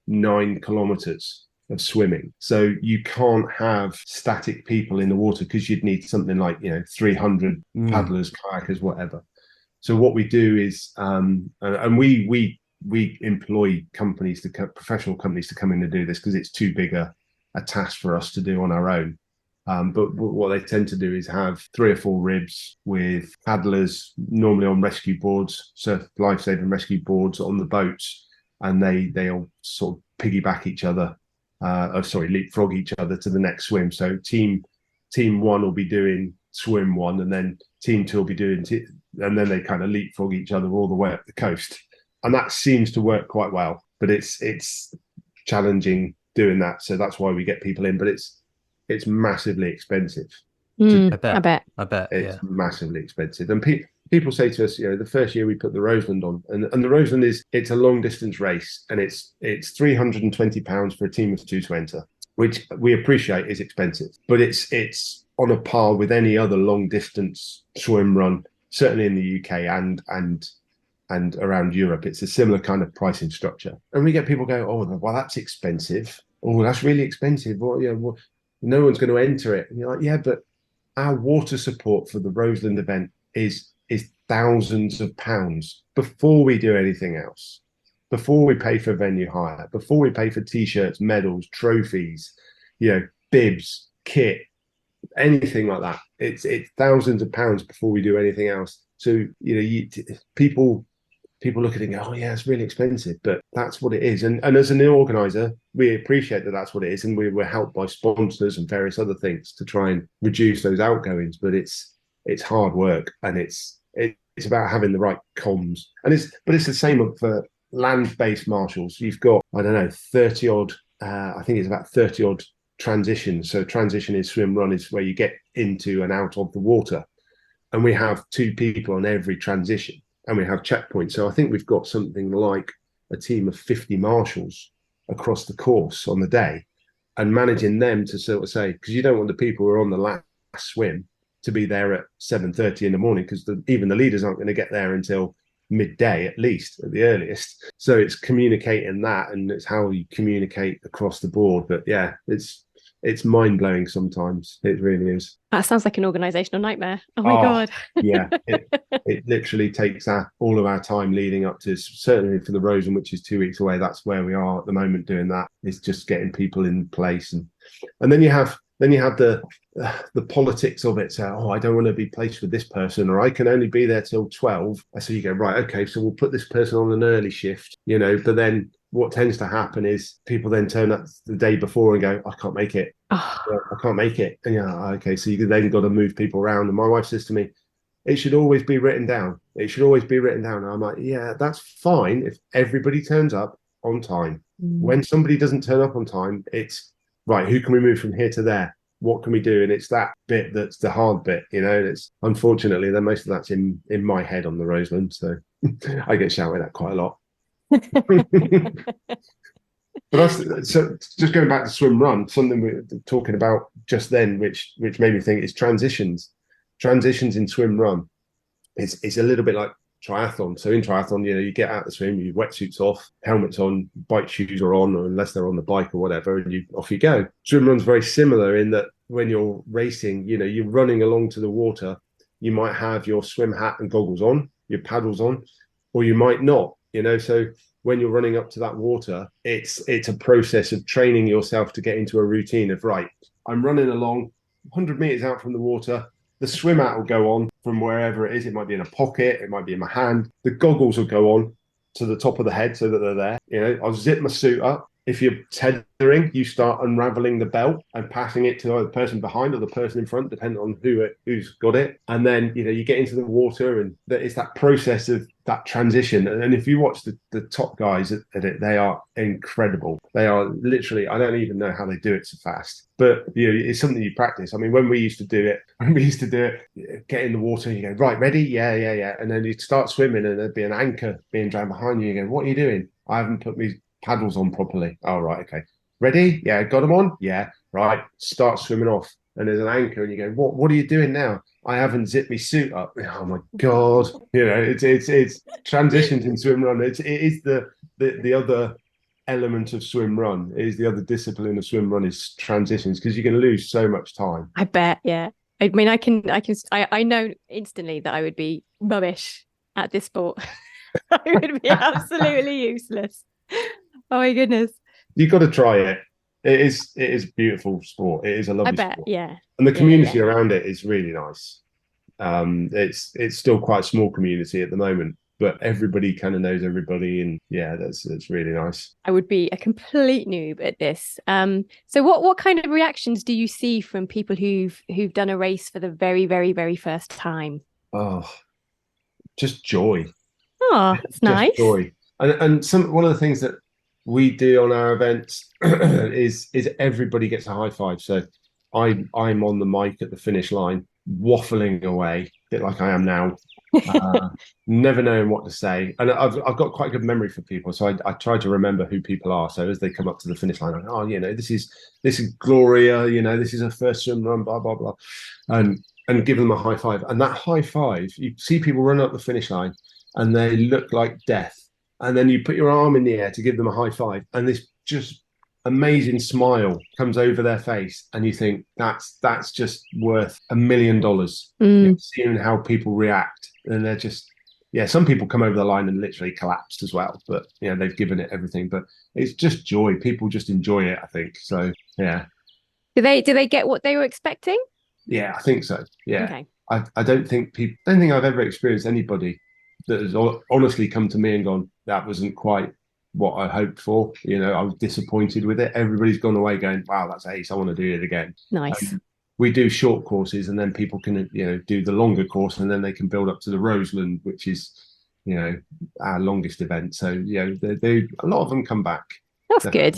9 kilometers of swimming. So you can't have static people in the water, because you'd need something like, you know, 300 paddlers, kayakers, whatever. So what we do is, and we employ professional companies to come in and do this, because it's too big a task for us to do on our own. But what they tend to do is have 3 or 4 ribs with paddlers, normally on rescue boards, surf life-saving rescue boards on the boats, and they'll sort of piggyback each other, leapfrog each other to the next swim. So team 1 will be doing swim one, and then team two will be doing, and then they kind of leapfrog each other all the way up the coast, and that seems to work quite well. But it's challenging doing that, so that's why we get people in. But it's massively expensive. I bet. It's massively expensive, and people say to us, the first year we put the Roseland on, and the Roseland it's a long distance race, and it's £320 for a team of two to enter, which we appreciate is expensive, but it's on a par with any other long distance swim run, certainly in the UK and around Europe. It's a similar kind of pricing structure, and we get people go, oh well, that's expensive. Oh, that's really expensive. Well, no one's going to enter it. And you're like, yeah, but our water support for the Roseland event is thousands of pounds before we do anything else, before we pay for venue hire, before we pay for t-shirts, medals, trophies, bibs, kit, anything like that. It's thousands of pounds before we do anything else. So people look at it and go, oh yeah, it's really expensive, but that's what it is. And as an organizer, we appreciate that that's what it is, and we're helped by sponsors and various other things to try and reduce those outgoings. But it's hard work, and it's about having the right comms. But it's the same for land-based marshals. You've got, I don't know, 30 odd. I think it's about 30 odd transitions. So transition is swim run is where you get into and out of the water, and we have 2 people on every transition. And we have checkpoints. So I think we've got something like a team of 50 marshals across the course on the day, and managing them to sort of say, because you don't want the people who are on the last swim to be there at 7:30 in the morning, because even the leaders aren't going to get there until midday at least, at the earliest. So it's communicating that, and it's how you communicate across the board. But yeah, it's mind-blowing sometimes. It really is. That sounds like an organizational nightmare. Oh my God. Yeah, it literally takes all of our time leading up to, certainly for the Rosen, which is 2 weeks away. That's where we are at the moment doing that. It's just getting people in place, and then you have the politics of it. So, I don't want to be placed with this person, or I can only be there till 12. So you go, right, okay, so we'll put this person on an early shift, but then what tends to happen is people then turn up the day before and go, I can't make it. I can't make it. And okay, so you then got to move people around. And my wife says to me, it should always be written down. It should always be written down. And I'm like, yeah, that's fine if everybody turns up on time. When somebody doesn't turn up on time, it's right, who can we move from here to there? What can we do? And it's that bit that's the hard bit, It's unfortunately then most of that's in my head on the Roseland. So I get shouted at quite a lot. But so just going back to swim run, something we were talking about just then, which made me think, is transitions in swim run. It's a little bit like triathlon. So in triathlon, you get out the swim, your wetsuits off, helmets on, bike shoes are on, or unless they're on the bike or whatever, and off you go. Swim run's very similar in that when you're racing, you're running along to the water, you might have your swim hat and goggles on, your paddles on, or you might not. So when you're running up to that water, it's a process of training yourself to get into a routine of, right, I'm running along 100 meters out from the water. The swim hat will go on from wherever it is. It might be in a pocket. It might be in my hand. The goggles will go on to the top of the head so that they're there. I'll zip my suit up. If you're tethering, you start unraveling the belt and passing it to the person behind or the person in front, depending on who's got it. And then, you get into the water, and it's that process of that transition. And if you watch the top guys at it, they are incredible. They are literally, I don't even know how they do it so fast. But it's something you practice. I mean, when we used to do it, get in the water, you go, right, ready? Yeah. And then you start swimming, and there'd be an anchor being dragged behind you. You go, what are you doing? I haven't put my paddles on properly. Oh, right, okay. Ready? Yeah, got them on? Yeah, right. Start swimming off. And there's an anchor, and you go, what are you doing now? I haven't zipped my suit up. Oh my God. It's transitions in swim run. It is the other element of swim run. It is the other discipline of swim run is transitions, because you can lose so much time. I bet, yeah. I mean, I know instantly that I would be rubbish at this sport. I would be absolutely useless. Oh my goodness. You've got to try it. It is a beautiful sport. It is a lovely sport. Yeah. And the community around it is really nice. It's still quite a small community at the moment. but everybody kind of knows everybody, and yeah, that's really nice. I would be a complete noob at this. So what kind of reactions do you see from people who've done a race for the very, very, very first time? Oh, just joy. Oh, that's Just nice. joy. And one of the things that we do on our events is everybody gets a high five. So I'm on the mic at the finish line, waffling away, a bit like I am now, uh, never knowing what to say. And I've got quite a good memory for people, so I try to remember who people are. So as they come up to the finish line, I'm like, oh, this is Gloria, this is her first swim run, blah blah blah, and give them a high five. And that high five, you see people run up the finish line and they look like death. And then you put your arm in the air to give them a high five, and this just amazing smile comes over their face, and you think that's just worth $1 million. Seeing how people react, and they're just some people come over the line and literally collapse as well, but they've given it everything. But it's just joy. People just enjoy it, I think. So yeah. Do they get what they were expecting? Yeah, I think so. Yeah. Okay. I don't think I've ever experienced anybody that has honestly come to me and gone, that wasn't quite what I hoped for. I was disappointed with it. Everybody's gone away going, wow, that's ace. I want to do it again. Nice. We do short courses, and then people can, do the longer course, and then they can build up to the Roseland, which is, our longest event. So, a lot of them come back. That's good.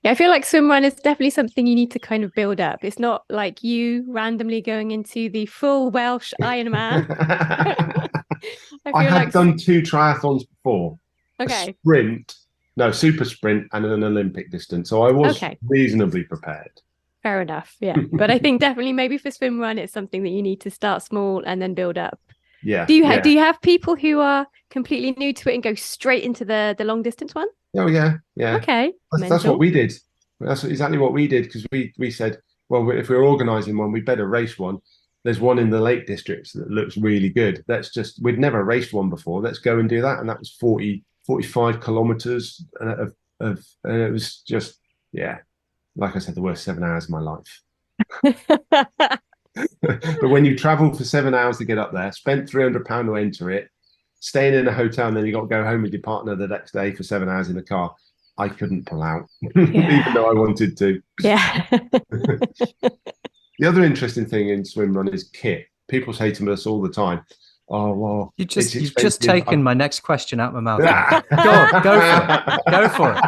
Yeah, I feel like swim run is definitely something you need to kind of build up. It's not like you randomly going into the full Welsh Ironman. I have done 2 triathlons before. Okay. Super sprint, and an Olympic distance. So I was reasonably prepared. Fair enough. Yeah. But I think definitely maybe for swim run, it's something that you need to start small and then build up. Yeah. Do you have people who are completely new to it and go straight into the long distance one? Oh yeah. Yeah. Okay. That's what we did. That's exactly what we did, because we said, well, if we're organising one, we better race one. There's one in the Lake District that looks really good. We'd never raced one before. Let's go and do that. And that was 45 kilometers of and it was just, like I said, the worst 7 hours of my life. But when you travel for 7 hours to get up there, spent £300 to enter it, staying in a hotel, and then you got to go home with your partner the next day for 7 hours in the car, I couldn't pull out, even though I wanted to. Yeah. The other interesting thing in swim run is kit. People say to us all the time, oh, well, you've just taken my next question out of my mouth. Go for it.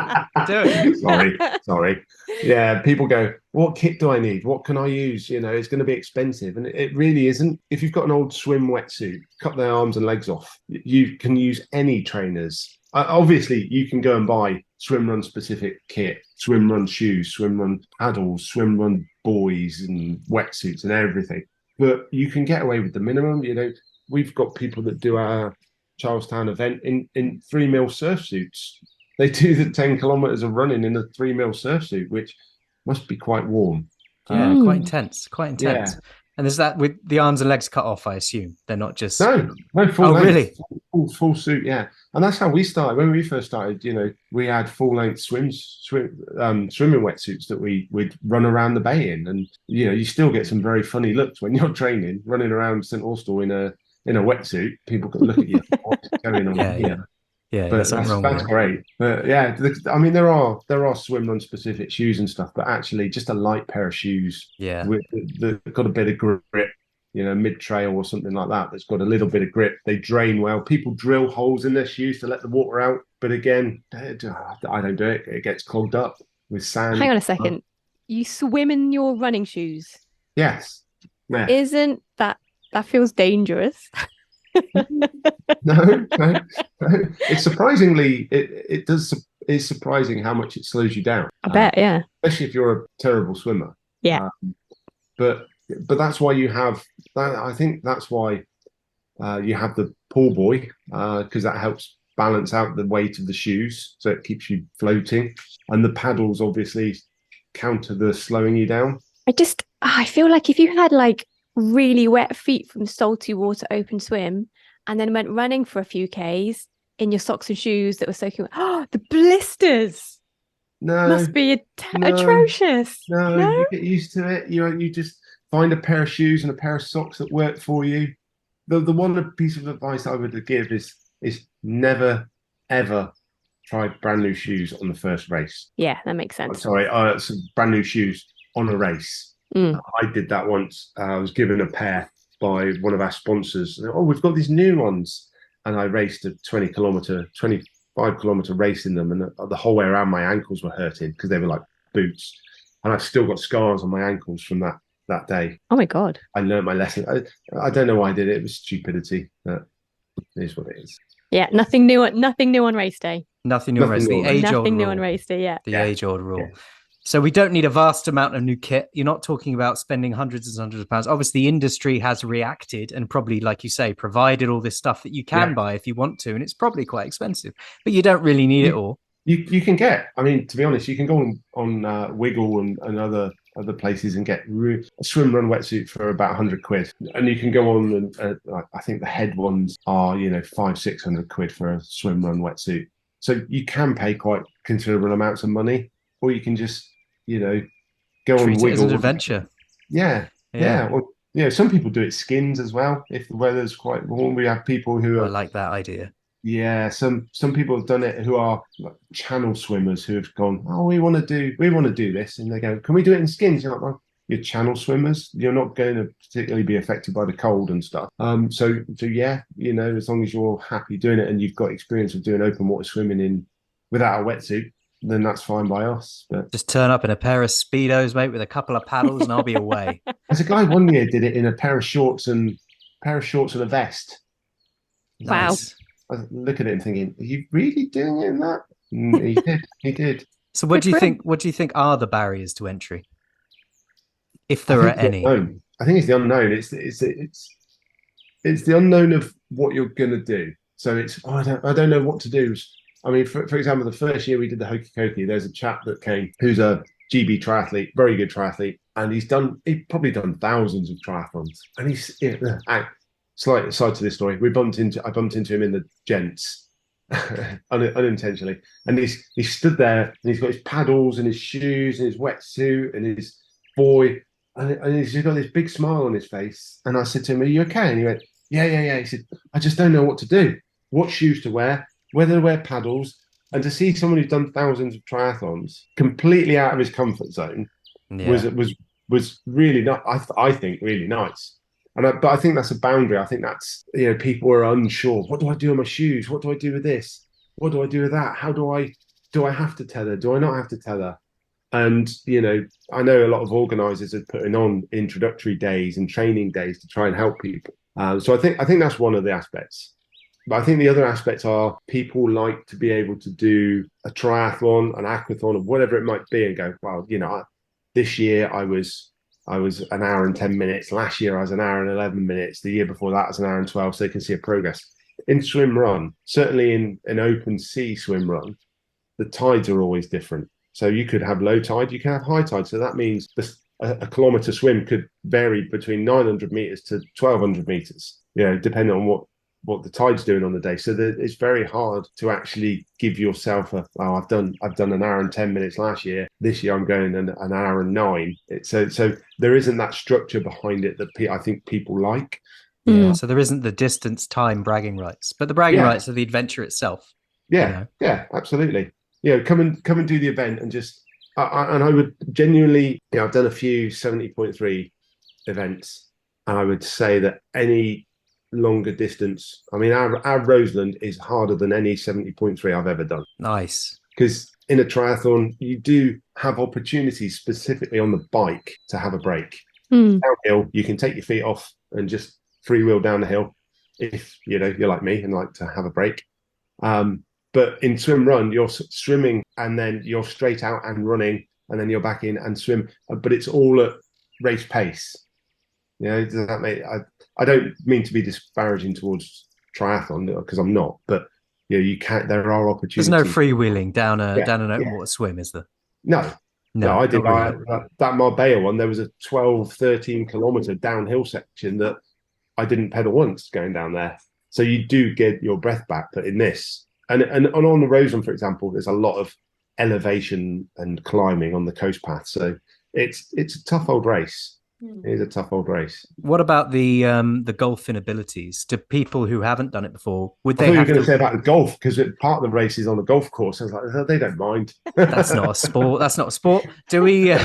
Do it. Sorry. Yeah, people go, what kit do I need? What can I use? It's going to be expensive. And it really isn't. If you've got an old swim wetsuit, cut their arms and legs off. You can use any trainers. Obviously, you can go and buy swim run specific kit, swim run shoes, swim run paddles, swim run buoys and wetsuits and everything. But you can get away with the minimum. We've got people that do our Charlestown event in 3mm surf suits. They do the 10 kilometers of running in a 3mm surf suit, which must be quite warm. Yeah, quite intense. Yeah. And is that with the arms and legs cut off, I assume? They're not just... No, full length. Really? Full suit, yeah. And that's how we started. When we first started, we had full-length swimming wetsuits that we'd run around the bay in. And, you still get some very funny looks when you're training, running around St. Austell in a wetsuit. People can look at you. What's going on here? Yeah, but that's great. But yeah, there are swim run specific shoes and stuff, but actually just a light pair of shoes, they've got a bit of grip, mid trail or something like that. That's got a little bit of grip. They drain well. People drill holes in their shoes to let the water out, but again, I don't do it. It gets clogged up with sand. Hang on a second. You swim in your running shoes? Yes. Yeah. Isn't that feels dangerous? No. It's surprisingly, it's surprising how much it slows you down. I bet, yeah. Especially if you're a terrible swimmer. Yeah. But that's why you have that. I think that's why you have the pool buoy, because that helps balance out the weight of the shoes, so it keeps you floating. And the paddles obviously counter the slowing you down. I feel like if you had like really wet feet from salty water open swim and then went running for a few Ks in your socks and shoes that were soaking, the blisters must be atrocious. No, you get used to it. You just find a pair of shoes and a pair of socks that work for you. The one piece of advice I would give is is never ever try brand new shoes on the first race. Yeah, that makes I'm sense. sorry, some brand new shoes on a race. Mm. I did that once. I was given a pair by one of our sponsors. Oh, we've got these new ones, and I raced a 25-kilometer race in them, and the whole way around my ankles were hurting because they were like boots, and I've still got scars on my ankles from that day. Oh my God. I learned my lesson. I don't know why I did it. It was stupidity. But it is what it is. Yeah, nothing new on race day. Nothing new on race. The age-old Nothing new rule. on race day. Yeah. The age-old rule. Yeah. So we don't need a vast amount of new kit. You're not talking about spending hundreds and hundreds of pounds. Obviously, the industry has reacted and probably, like you say, provided all this stuff that you can buy if you want to, and it's probably quite expensive. But you don't really need it all. You can get. I mean, to be honest, you can go on Wiggle and other places and get a swim run wetsuit for about 100 quid, and you can go on and I think the head ones are 500-600 quid for a swim run wetsuit. So you can pay quite considerable amounts of money, or you can just go on Wiggle. It as an adventure. Yeah. Well, some people do it skins as well if the weather's quite warm. We have people who are. I like that idea. Yeah, some people have done it who are like channel swimmers who have gone, oh, we want to do this, and they go, can we do it in skins? You're like, well, you're channel swimmers. You're not going to particularly be affected by the cold and stuff. So yeah, as long as you're happy doing it and you've got experience of doing open water swimming in without a wetsuit, then that's fine by us. But just turn up in a pair of Speedos, mate, with a couple of paddles, and I'll be away. There's a guy one year did it in a pair of shorts and a vest. Nice. Wow. I look at it and thinking, are you really doing it in that? He did. So what do you think? What do you think are the barriers to entry, if there are any? I think it's the unknown. It's the unknown of what you're gonna do. So I don't know what to do. I mean, for example, the first year we did the Hokey Cokey, there's a chap that came who's a GB triathlete, very good triathlete, and he's probably done thousands of triathlons, and he's slight aside to this story. I bumped into him in the gents unintentionally, and he stood there and he's got his paddles and his shoes and his wetsuit and his buoy, and he's got this big smile on his face. And I said to him, "Are you okay?" And he went, "Yeah." He said, "I just don't know what to do, what shoes to wear, whether to wear paddles." And to see someone who's done thousands of triathlons completely out of his comfort zone was really not. I think really nice. But I think that's a boundary. I think that's, people are unsure. What do I do with my shoes? What do I do with this? What do I do with that? How do I have to tether? Do I not have to tether? And, I know a lot of organisers are putting on introductory days and training days to try and help people. So I think that's one of the aspects. But I think the other aspects are people like to be able to do a triathlon, an aquathon, or whatever it might be, and go, well, this year I was an hour and 10 minutes. Last year I was an hour and 11 minutes. The year before that I was an hour and 12. So they can see a progress. In swim run, certainly in an open sea swim run, the tides are always different. So you could have low tide, you can have high tide. So that means a kilometre swim could vary between 900 metres to 1,200 metres, depending on what the tide's doing on the day. So it's very hard to actually give yourself I've done an hour and 10 minutes last year. This year I'm going an hour and 9. So there isn't that structure behind it that I think people like. Yeah. So there isn't the distance time bragging rights, but the bragging rights are the adventure itself. Yeah. Yeah, absolutely. Come and do the event and just, and I would genuinely, I've done a few 70.3 events, and I would say that any longer distance, I mean, our Roseland is harder than any 70.3 I've ever done. Nice. Because in a triathlon, you do have opportunities specifically on the bike to have a break. Downhill, you can take your feet off and just freewheel down the hill if you're like me and like to have a break. But in swim run, you're swimming and then you're straight out and running, and then you're back in and swim. But it's all at race pace. Does that make? I don't mean to be disparaging towards triathlon because I'm not, but you can't. There are opportunities. There's no freewheeling down an open water swim, is there? No. I did that Marbella one. There was a 12-13 kilometer downhill section that I didn't pedal once going down there. So you do get your breath back. But in this, and on the Roseland, for example, there's a lot of elevation and climbing on the coast path. So it's a tough old race. It is a tough old race. What about the golfing abilities? Do people who haven't done it before, would I they thought you were have going to to? say about the golf because part of the race is on the golf course. I was like, oh, they don't mind. That's not a sport. That's not a sport. Do we?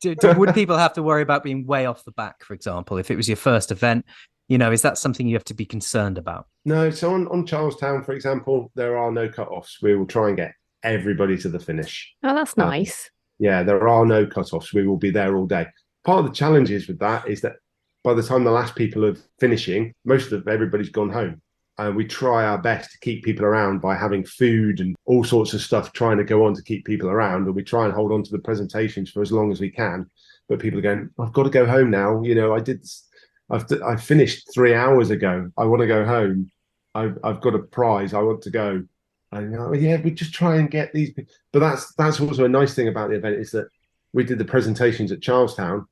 Would people have to worry about being way off the back, for example, if it was your first event? Is that something you have to be concerned about? No, so on Charlestown, for example, there are no cut-offs. We will try and get everybody to the finish. Oh, that's nice. Yeah, there are no cut-offs. We will be there all day. Part of the challenges with that is that by the time the last people are finishing, most of everybody's gone home. We try our best to keep people around by having food and all sorts of stuff trying to go on to keep people around. And we try and hold on to the presentations for as long as we can. But people are going, I've got to go home now. I finished 3 hours ago. I want to go home. I've got a prize. I want to go. And yeah, we just try and get these. But that's also a nice thing about the event is that we did the presentations at Charlestown,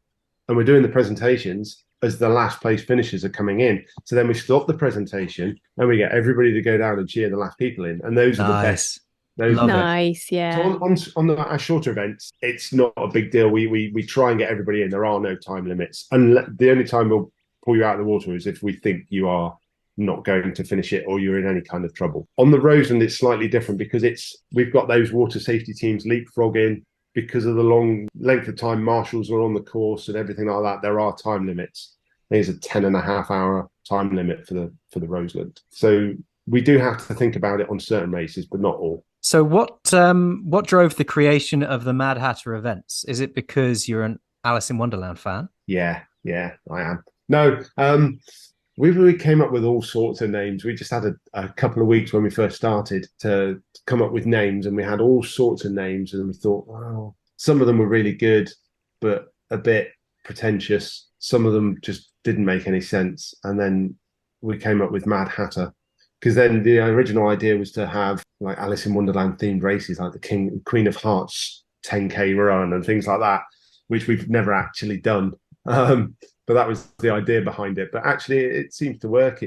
and we're doing the presentations as the last place finishers are coming in. So then we stop the presentation and we get everybody to go down and cheer the last people in. And those are the best. Those are nice, yeah. So on our shorter events, it's not a big deal. We try and get everybody in. There are no time limits. And the only time we'll pull you out of the water is if we think you are not going to finish it or you're in any kind of trouble. On the Roseland, it's slightly different because we've got those water safety teams leapfrogging. Because of the long length of time marshals are on the course and everything like that, there are time limits. There's a 10.5-hour time limit for the Roseland. So we do have to think about it on certain races, but not all. So what drove the creation of the Mad Hatter events? Is it because you're an Alice in Wonderland fan? Yeah, I am. No, we came up with all sorts of names. We just had a couple of weeks when we first started to come up with names, and we had all sorts of names, and we thought, wow, some of them were really good, but a bit pretentious. Some of them just didn't make any sense. And then we came up with Mad Hatter, because then the original idea was to have like Alice in Wonderland themed races, like the Queen of Hearts 10K run and things like that, which we've never actually done. But that was the idea behind it. But actually, it seems to work.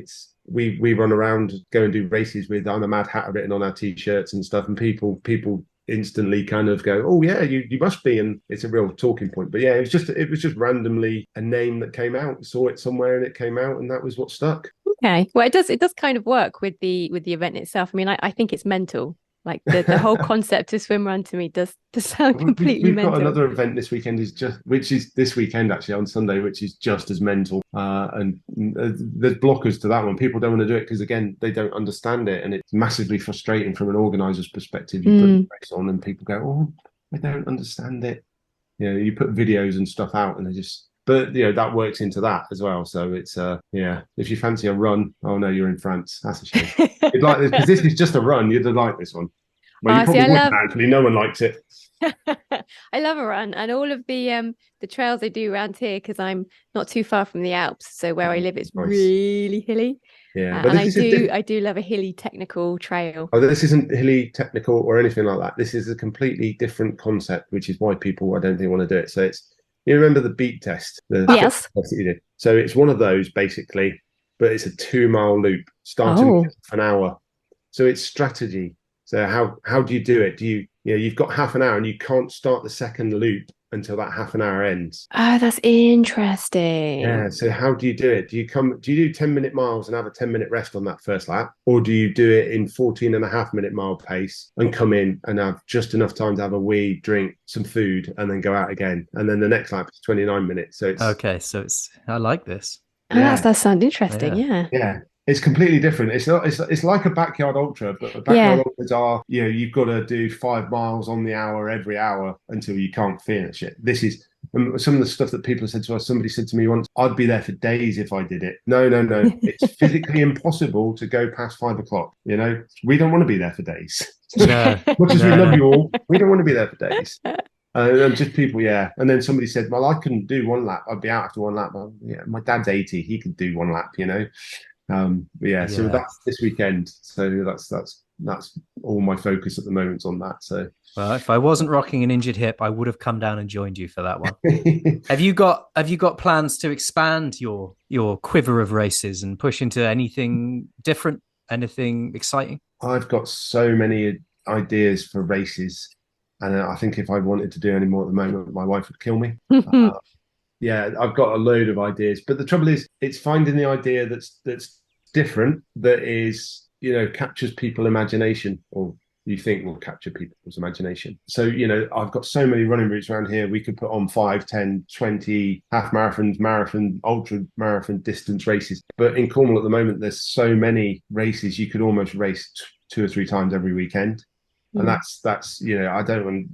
We run around, go and do races with I'm a Mad Hatter written on our t-shirts and stuff, and people instantly kind of go, oh yeah, you must be, and it's a real talking point. But yeah, it was just randomly a name that came out. We saw it somewhere and it came out, and that was what stuck. Okay, well, it does kind of work with the event itself. I mean, I think it's mental. Like the whole concept of swim run to me does sound completely mental. We've got another event this weekend which is this weekend actually on Sunday, which is just as mental. And there's blockers to that one. People don't want to do it because again they don't understand it, and it's massively frustrating from an organiser's perspective. You put the race on and people go, "Oh, I don't understand it." You put videos and stuff out, and they just. But that works into that as well. So it's if you fancy a run, oh no, you're in France. That's a shame. You'd like this because this is just a run. You'd like this one. Well, you probably wouldn't actually. No one likes it. I love a run, and all of the trails they do around here because I'm not too far from the Alps. So where I live, it's nice. Really hilly. Yeah, and I do love a hilly technical trail. Oh, this isn't hilly technical or anything like that. This is a completely different concept, which is why people I don't think want to do it. So it's. You remember the beat test? Yes. Test that you did. So it's one of those basically, but it's a 2-mile loop starting with an hour. So it's strategy. So how do you do it? You've got half an hour and you can't start the second loop until that half an hour ends. Oh, that's interesting. Yeah. So how do you do it? Do you do 10-minute miles and have a 10-minute rest on that first lap? Or do you do it in 14.5-minute mile pace and come in and have just enough time to have a wee, drink, some food, and then go out again? And then the next lap is 29 minutes. So it's okay. So I like this. Oh, that sounds interesting. Yeah. Yeah. It's completely different. It's like a backyard ultra, but backyard ultras are you've got to do 5 miles on the hour every hour until you can't finish it. This is some of the stuff that people have said to us. Somebody said to me once, "I'd be there for days if I did it." No. It's physically impossible to go past 5 o'clock. We don't want to be there for days. No, much as we love you all, we don't want to be there for days. And just people, And then somebody said, "Well, I couldn't do 1 lap. I'd be out after 1 lap." Well, my dad's 80. He could do 1 lap. So that's this weekend. So that's all my focus at the moment on that. So well, if I wasn't rocking an injured hip, I would have come down and joined you for that one. Have you got plans to expand your quiver of races and push into anything different, anything exciting? I've got so many ideas for races, and I think if I wanted to do any more at the moment, my wife would kill me. Yeah, I've got a load of ideas, but the trouble is, it's finding the idea that's different, that is, captures people's imagination, or you think will capture people's imagination. So, I've got so many running routes around here. We could put on 5, 10, 20 half marathons, marathon, ultra marathon distance races. But in Cornwall at the moment, there's so many races, you could almost race 2 or 3 times every weekend. And that's I don't want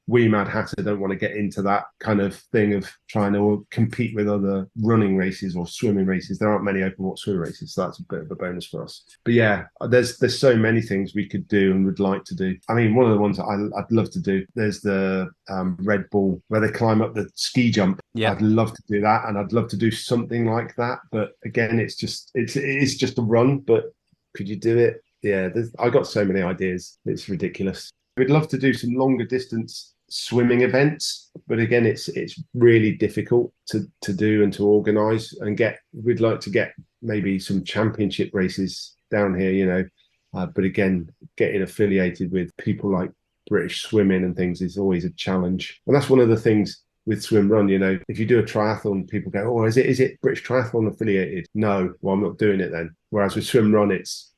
we Mad Hatter don't want to get into that kind of thing of trying to compete with other running races or swimming races. There aren't many open water swim races, so that's a bit of a bonus for us. But yeah, there's so many things we could do and would like to do. I mean, one of the ones that I'd love to do, there's the Red Bull where they climb up the ski jump. Yeah. I'd love to do that, and I'd love to do something like that. But again, it's just a run. But could you do it? Yeah, I got so many ideas. It's ridiculous. We'd love to do some longer distance swimming events, but again, it's really difficult to do and to organise and get. We'd like to get maybe some championship races down here, but again, getting affiliated with people like British Swimming and things is always a challenge, and that's one of the things with swim run. If you do a triathlon, people go, "Oh, is it British Triathlon affiliated?" No, well, I'm not doing it then. Whereas with swim run, it's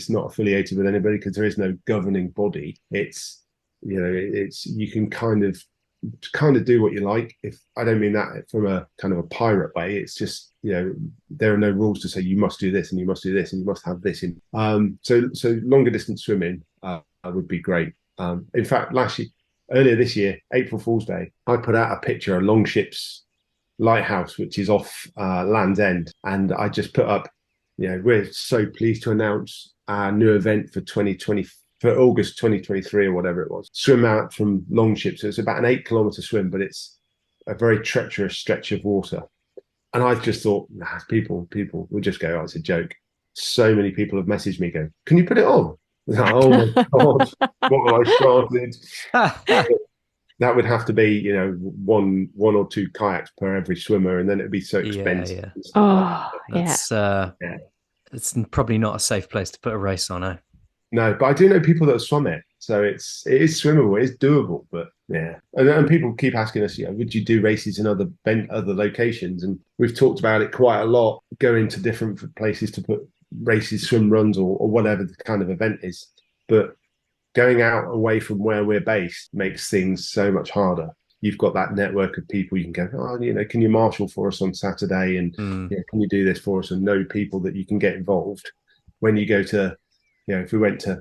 not affiliated with anybody because there is no governing body. It's you can kind of do what you like. If I don't mean that from a kind of a pirate way, it's just there are no rules to say you must do this and you must do this and you must have this in. So longer distance swimming would be great. In fact, earlier this year, April Fool's Day, I put out a picture of Longship's lighthouse, which is off Land's End, and I just put up, we're so pleased to announce our new event for 2020. For August 2023 or whatever it was, swim out from Longship. So it's about an 8-kilometer swim, but it's a very treacherous stretch of water. And I just thought, people will just go, oh, it's a joke. So many people have messaged me going, can you put it on? Oh my God, what have I started? That would have to be, one or two kayaks per every swimmer, and then it'd be so expensive. Yeah. Oh, it's probably not a safe place to put a race on, eh? No, but I do know people that have swum it, so it is swimmable, it's doable. But yeah, and people keep asking us, would you do races in other locations? And we've talked about it quite a lot, going to different places to put races, swim runs, or whatever the kind of event is. But going out away from where we're based makes things so much harder. You've got that network of people you can go, oh, can you marshal for us on Saturday, and can you do this for us, and know people that you can get involved when you go to. If we went to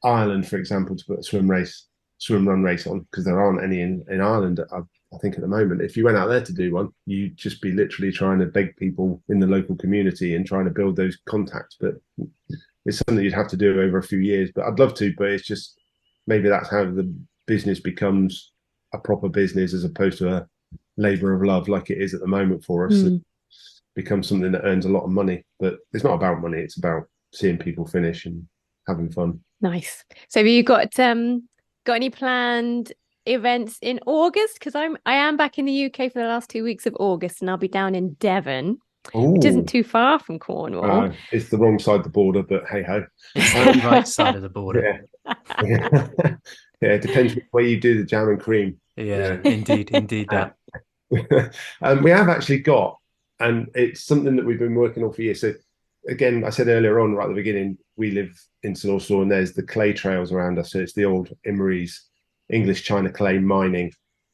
Ireland, for example, to put a swim run race on, because there aren't any in Ireland, I think at the moment, if you went out there to do one, you'd just be literally trying to beg people in the local community and trying to build those contacts. But it's something you'd have to do over a few years. But I'd love to, but it's just maybe that's how the business becomes a proper business as opposed to a labour of love like it is at the moment for us. It becomes something that earns a lot of money. But it's not about money, it's about seeing people finish and having fun. Nice. So have you got any planned events in August? Because I am back in the UK for the last 2 weeks of August, and I'll be down in Devon, which isn't too far from Cornwall. It's the wrong side of the border, but hey ho. The right side of the border. Yeah. Yeah, it depends where you do the jam and cream. Yeah. Indeed that. We have actually got, and it's something that we've been working on for years. So again, I said earlier on, right at the beginning, we live in St Austell, and there's the clay trails around us. So it's the old Imries English China clay mining,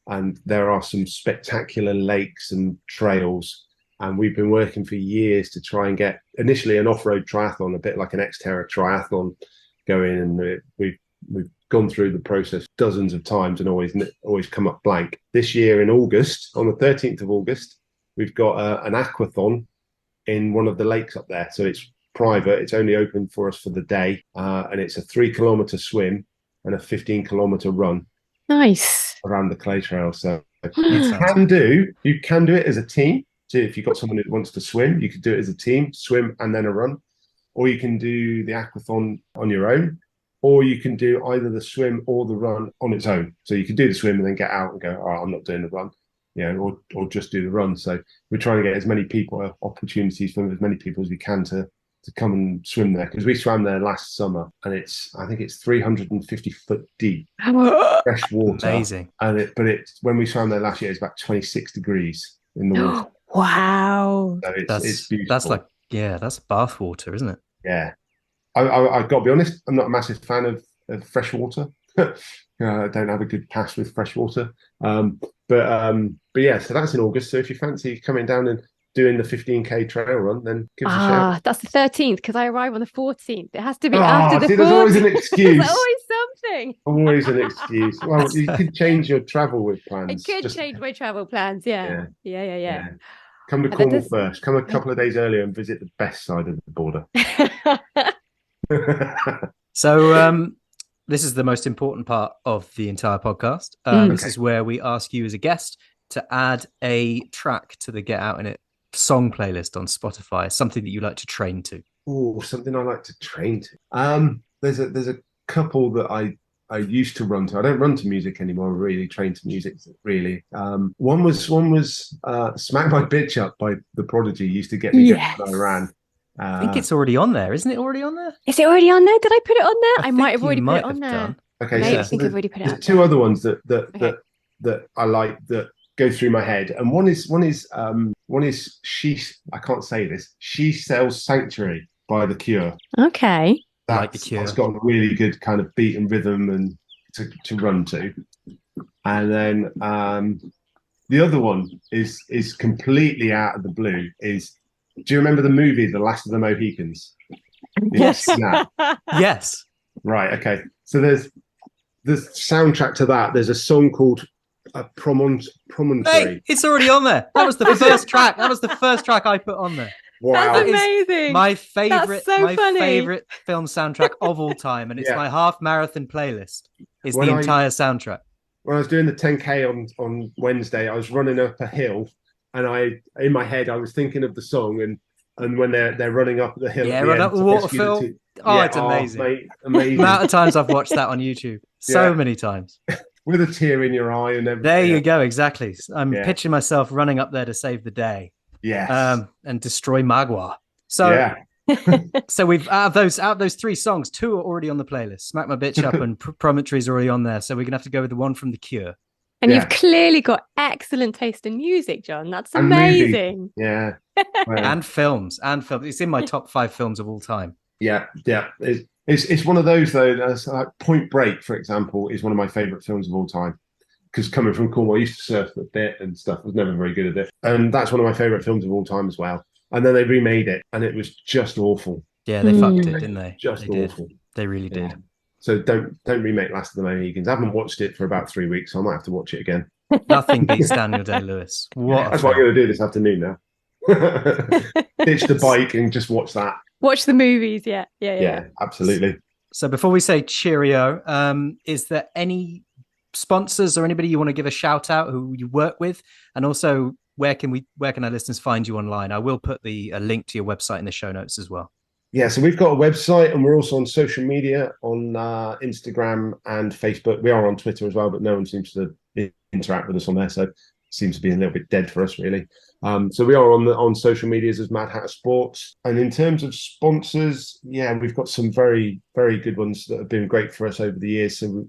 and there are some spectacular lakes and trails. And we've been working for years to try and get initially an off-road triathlon, a bit like an Xterra triathlon, going. And we've gone through the process dozens of times and always come up blank. This year in August, on the 13th of August, we've got an aquathon in one of the lakes up there. So it's private, it's only open for us for the day, and it's a 3-kilometer swim and a 15-kilometer run. Nice. Around the clay trail. So you can do it as a team. So if you've got someone who wants to swim, you could do it as a team, swim and then a run. Or you can do the aquathon on your own, or you can do either the swim or the run on its own. So you can do the swim and then get out and go, oh, I'm not doing the run. Or just do the run. So we're trying to get as many people opportunities from as many people as we can to to come and swim there, because we swam there last summer, and I think it's 350 foot deep, fresh water. Amazing. And when we swam there last year, it's about 26 degrees in the water. Wow. So it's beautiful. That's like, that's bath water, isn't it? Yeah. I've got to be honest, I'm not a massive fan of fresh water. I don't have a good pass with fresh water. But yeah, so that's in August. So if you fancy coming down and doing the 15K trail run, then give us a shout. That's the 13th, because I arrive on the 14th. It has to be after the 14th. There's always an excuse. There's always something. Always an excuse. Well, you could change your travel with plans. I could change my travel plans. Yeah. Come to Cornwall first. Come a couple of days earlier and visit the best side of the border. So this is the most important part of the entire podcast. This is where we ask you as a guest to add a track to the Get Out In It song playlist on Spotify, something that you like to train to. Oh, something I like to train to. There's a couple that I used to run to. I don't run to music anymore. I really train to music, really. One was Smack My Bitch Up by The Prodigy. Used to get me going when I ran. I think it's already on there. Isn't it already on there? Is it already on there? Did I put it on there? I might have already put it on there. Done. Okay, Maybe, so I think I've already put it on. There's two other ones that I like that go through my head, and one is I can't say this. She Sells Sanctuary by The Cure. Okay. Like The Cure. It's got a really good kind of beat and rhythm and to run to. And then the other one is completely out of the blue. Do you remember the movie The Last of the Mohicans? Yes. Yes. Right. Okay. So there's the soundtrack to that. There's a song called Promontory. Hey, it's already on there. That was the first track. That was the first track I put on there. Wow. That's amazing. My favorite, funny. favorite film soundtrack of all time, and it's my half marathon playlist. Is the entire soundtrack. When I was doing the 10K on Wednesday, I was running up a hill, and in my head I was thinking of the song, and when they're running up the hill, run up the waterfall. It's amazing. Mate, amazing. The amount of times I've watched that on YouTube, so many times. With a tear in your eye and everything. There you go, exactly. I'm picturing myself running up there to save the day. Yes. And destroy Magua. So so we've out of those three songs, two are already on the playlist. Smack My Bitch Up and Promontory is already on there. So we're gonna have to go with the one from The Cure. And you've clearly got excellent taste in music, John. That's amazing. Yeah. And films. It's in my top 5 films of all time. Yeah. It's one of those though. That's like Point Break, for example, is one of my favourite films of all time. Because coming from Cornwall, I used to surf a bit and stuff. I was never very good at it, and that's one of my favourite films of all time as well. And then they remade it, and it was just awful. Yeah, they fucked it, didn't they? Just awful. They really did. So don't remake Last of the Mohicans. I haven't watched it for about 3 weeks, so I might have to watch it again. Nothing beats Daniel Day-Lewis. That's what I'm going to do this afternoon now. Ditch the bike and just watch that. Watch the movies, yeah, absolutely. So before we say cheerio, is there any sponsors or anybody you want to give a shout out who you work with, and also where can our listeners find you online? I will put a link to your website in the show notes as well. Yeah, so we've got a website, and we're also on social media on Instagram and Facebook. We are on Twitter as well, but no one seems to interact with us on there, so it seems to be a little bit dead for us, really. So we are on social medias as Mad Hatter Sports. And in terms of sponsors, we've got some very, very good ones that have been great for us over the years. So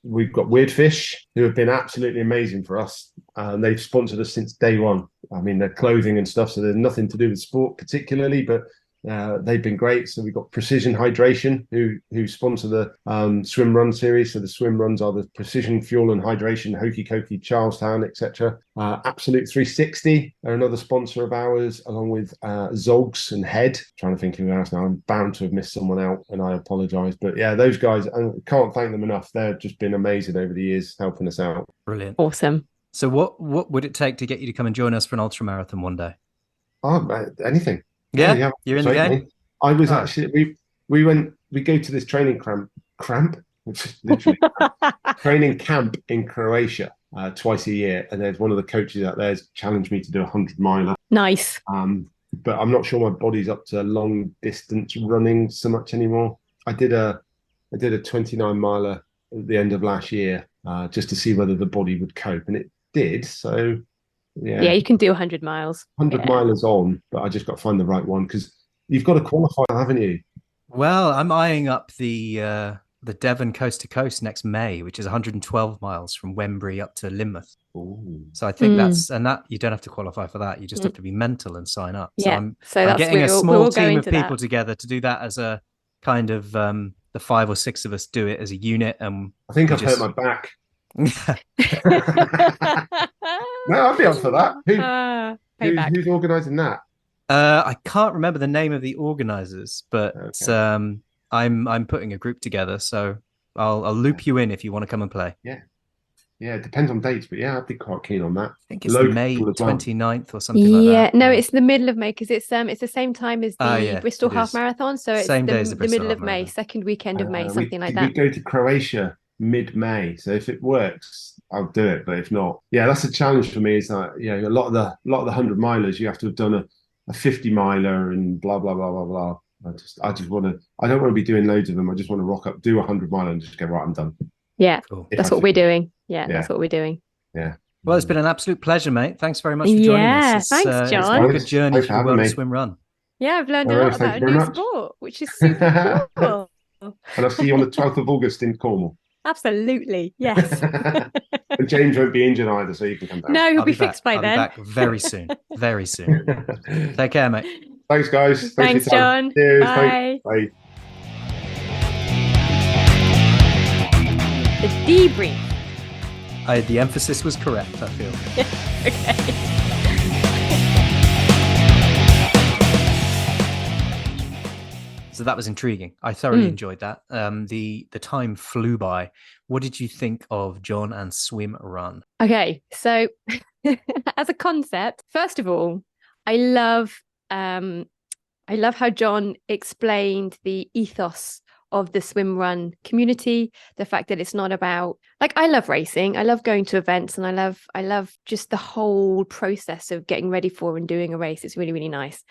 we've got Weird Fish, who have been absolutely amazing for us. They've sponsored us since day one. I mean, their clothing and stuff, so there's nothing to do with sport particularly, but they've been great. So we've got Precision Hydration, who sponsor the swim run series. So the swim runs are the Precision Fuel and Hydration, Hokey Cokey, Charlestown, etc. Absolute 360 are another sponsor of ours, along with Zogs and Head. Trying to think of who else now. I'm bound to have missed someone out, and I apologise. But yeah, those guys, I can't thank them enough. They've just been amazing over the years, helping us out. Brilliant. Awesome. So what would it take to get you to come and join us for an ultra marathon one day? Anything. Yeah, you're in the game. I was actually we go to this training camp, which is literally training camp in Croatia twice a year, and there's one of the coaches out there has challenged me to do 100-miler. Nice. But I'm not sure my body's up to long distance running so much anymore. I did a 29-miler at the end of last year just to see whether the body would cope, and it did. So. Yeah, you can do 100 miles. 100 milers on, but I just got to find the right one, because You've got to qualify, haven't you? Well, I'm eyeing up the Devon coast to coast next May, which is 112 miles from Wembury up to Lynmouth. Ooh. So I think Mm. that you don't have to qualify for that. You just have to be mental and sign up. So Yeah. So I'm that's getting a we're small all team going of to people that. together to do that as a kind of the 5 or 6 of us do it as a unit, and I think we I've hurt just my back. No, I'd be up for that. Payback. Who's organising that? I can't remember the name of the organizers, but Okay. I'm putting a group together, so I'll loop you in if you want to come and play. Yeah. Yeah, it depends on dates, but yeah, I'd be quite keen on that. I think it's Local May as well. 29th or something like Yeah, that. no, it's the middle of May because it's the same time as Oh the yeah, Bristol it Half is. Marathon. So it's Same day as the the Bristol middle Half of May, Marathon. second weekend of May, We something like we that. go to Croatia mid-May, so if it works, I'll do it. But if not, yeah, that's a challenge for me. Is that a lot of the 100 milers you have to have done a 50 miler and blah blah blah blah blah. I just want to. I don't want to be doing loads of them. I just want to rock up, do a 100 miler, and just go right. I'm done. Yeah, Cool. If I that's what feel, we're doing. Yeah, yeah, that's what we're doing. yeah. Well, it's been an absolute pleasure, mate. Thanks very much for joining us. Yeah, thanks, It's been a John. good journey Thanks for through the having world of me. swim run. Yeah, I've learned No a lot worries. Thank about you a very new much. sport, which is super cool. And I'll see you on the 12th of August in Cornwall. Absolutely, yes. And James won't be injured either, so you can come down. No, he'll I'll be be back. fixed by I'll be then. back very soon. Very soon. Take care, mate. Thanks, guys. Thanks Thanks, for your time. John. Cheers. Thanks. Bye. Bye. The debrief. The emphasis was correct, I feel. Okay. So that was intriguing. I thoroughly enjoyed that. The time flew by. What did you think of John and Swim Run? Okay, so as a concept, first of all, I love how John explained the ethos of the swim run community, the fact that it's not about, like, I love racing, I love going to events, and I love just the whole process of getting ready for and doing a race. It's really, really nice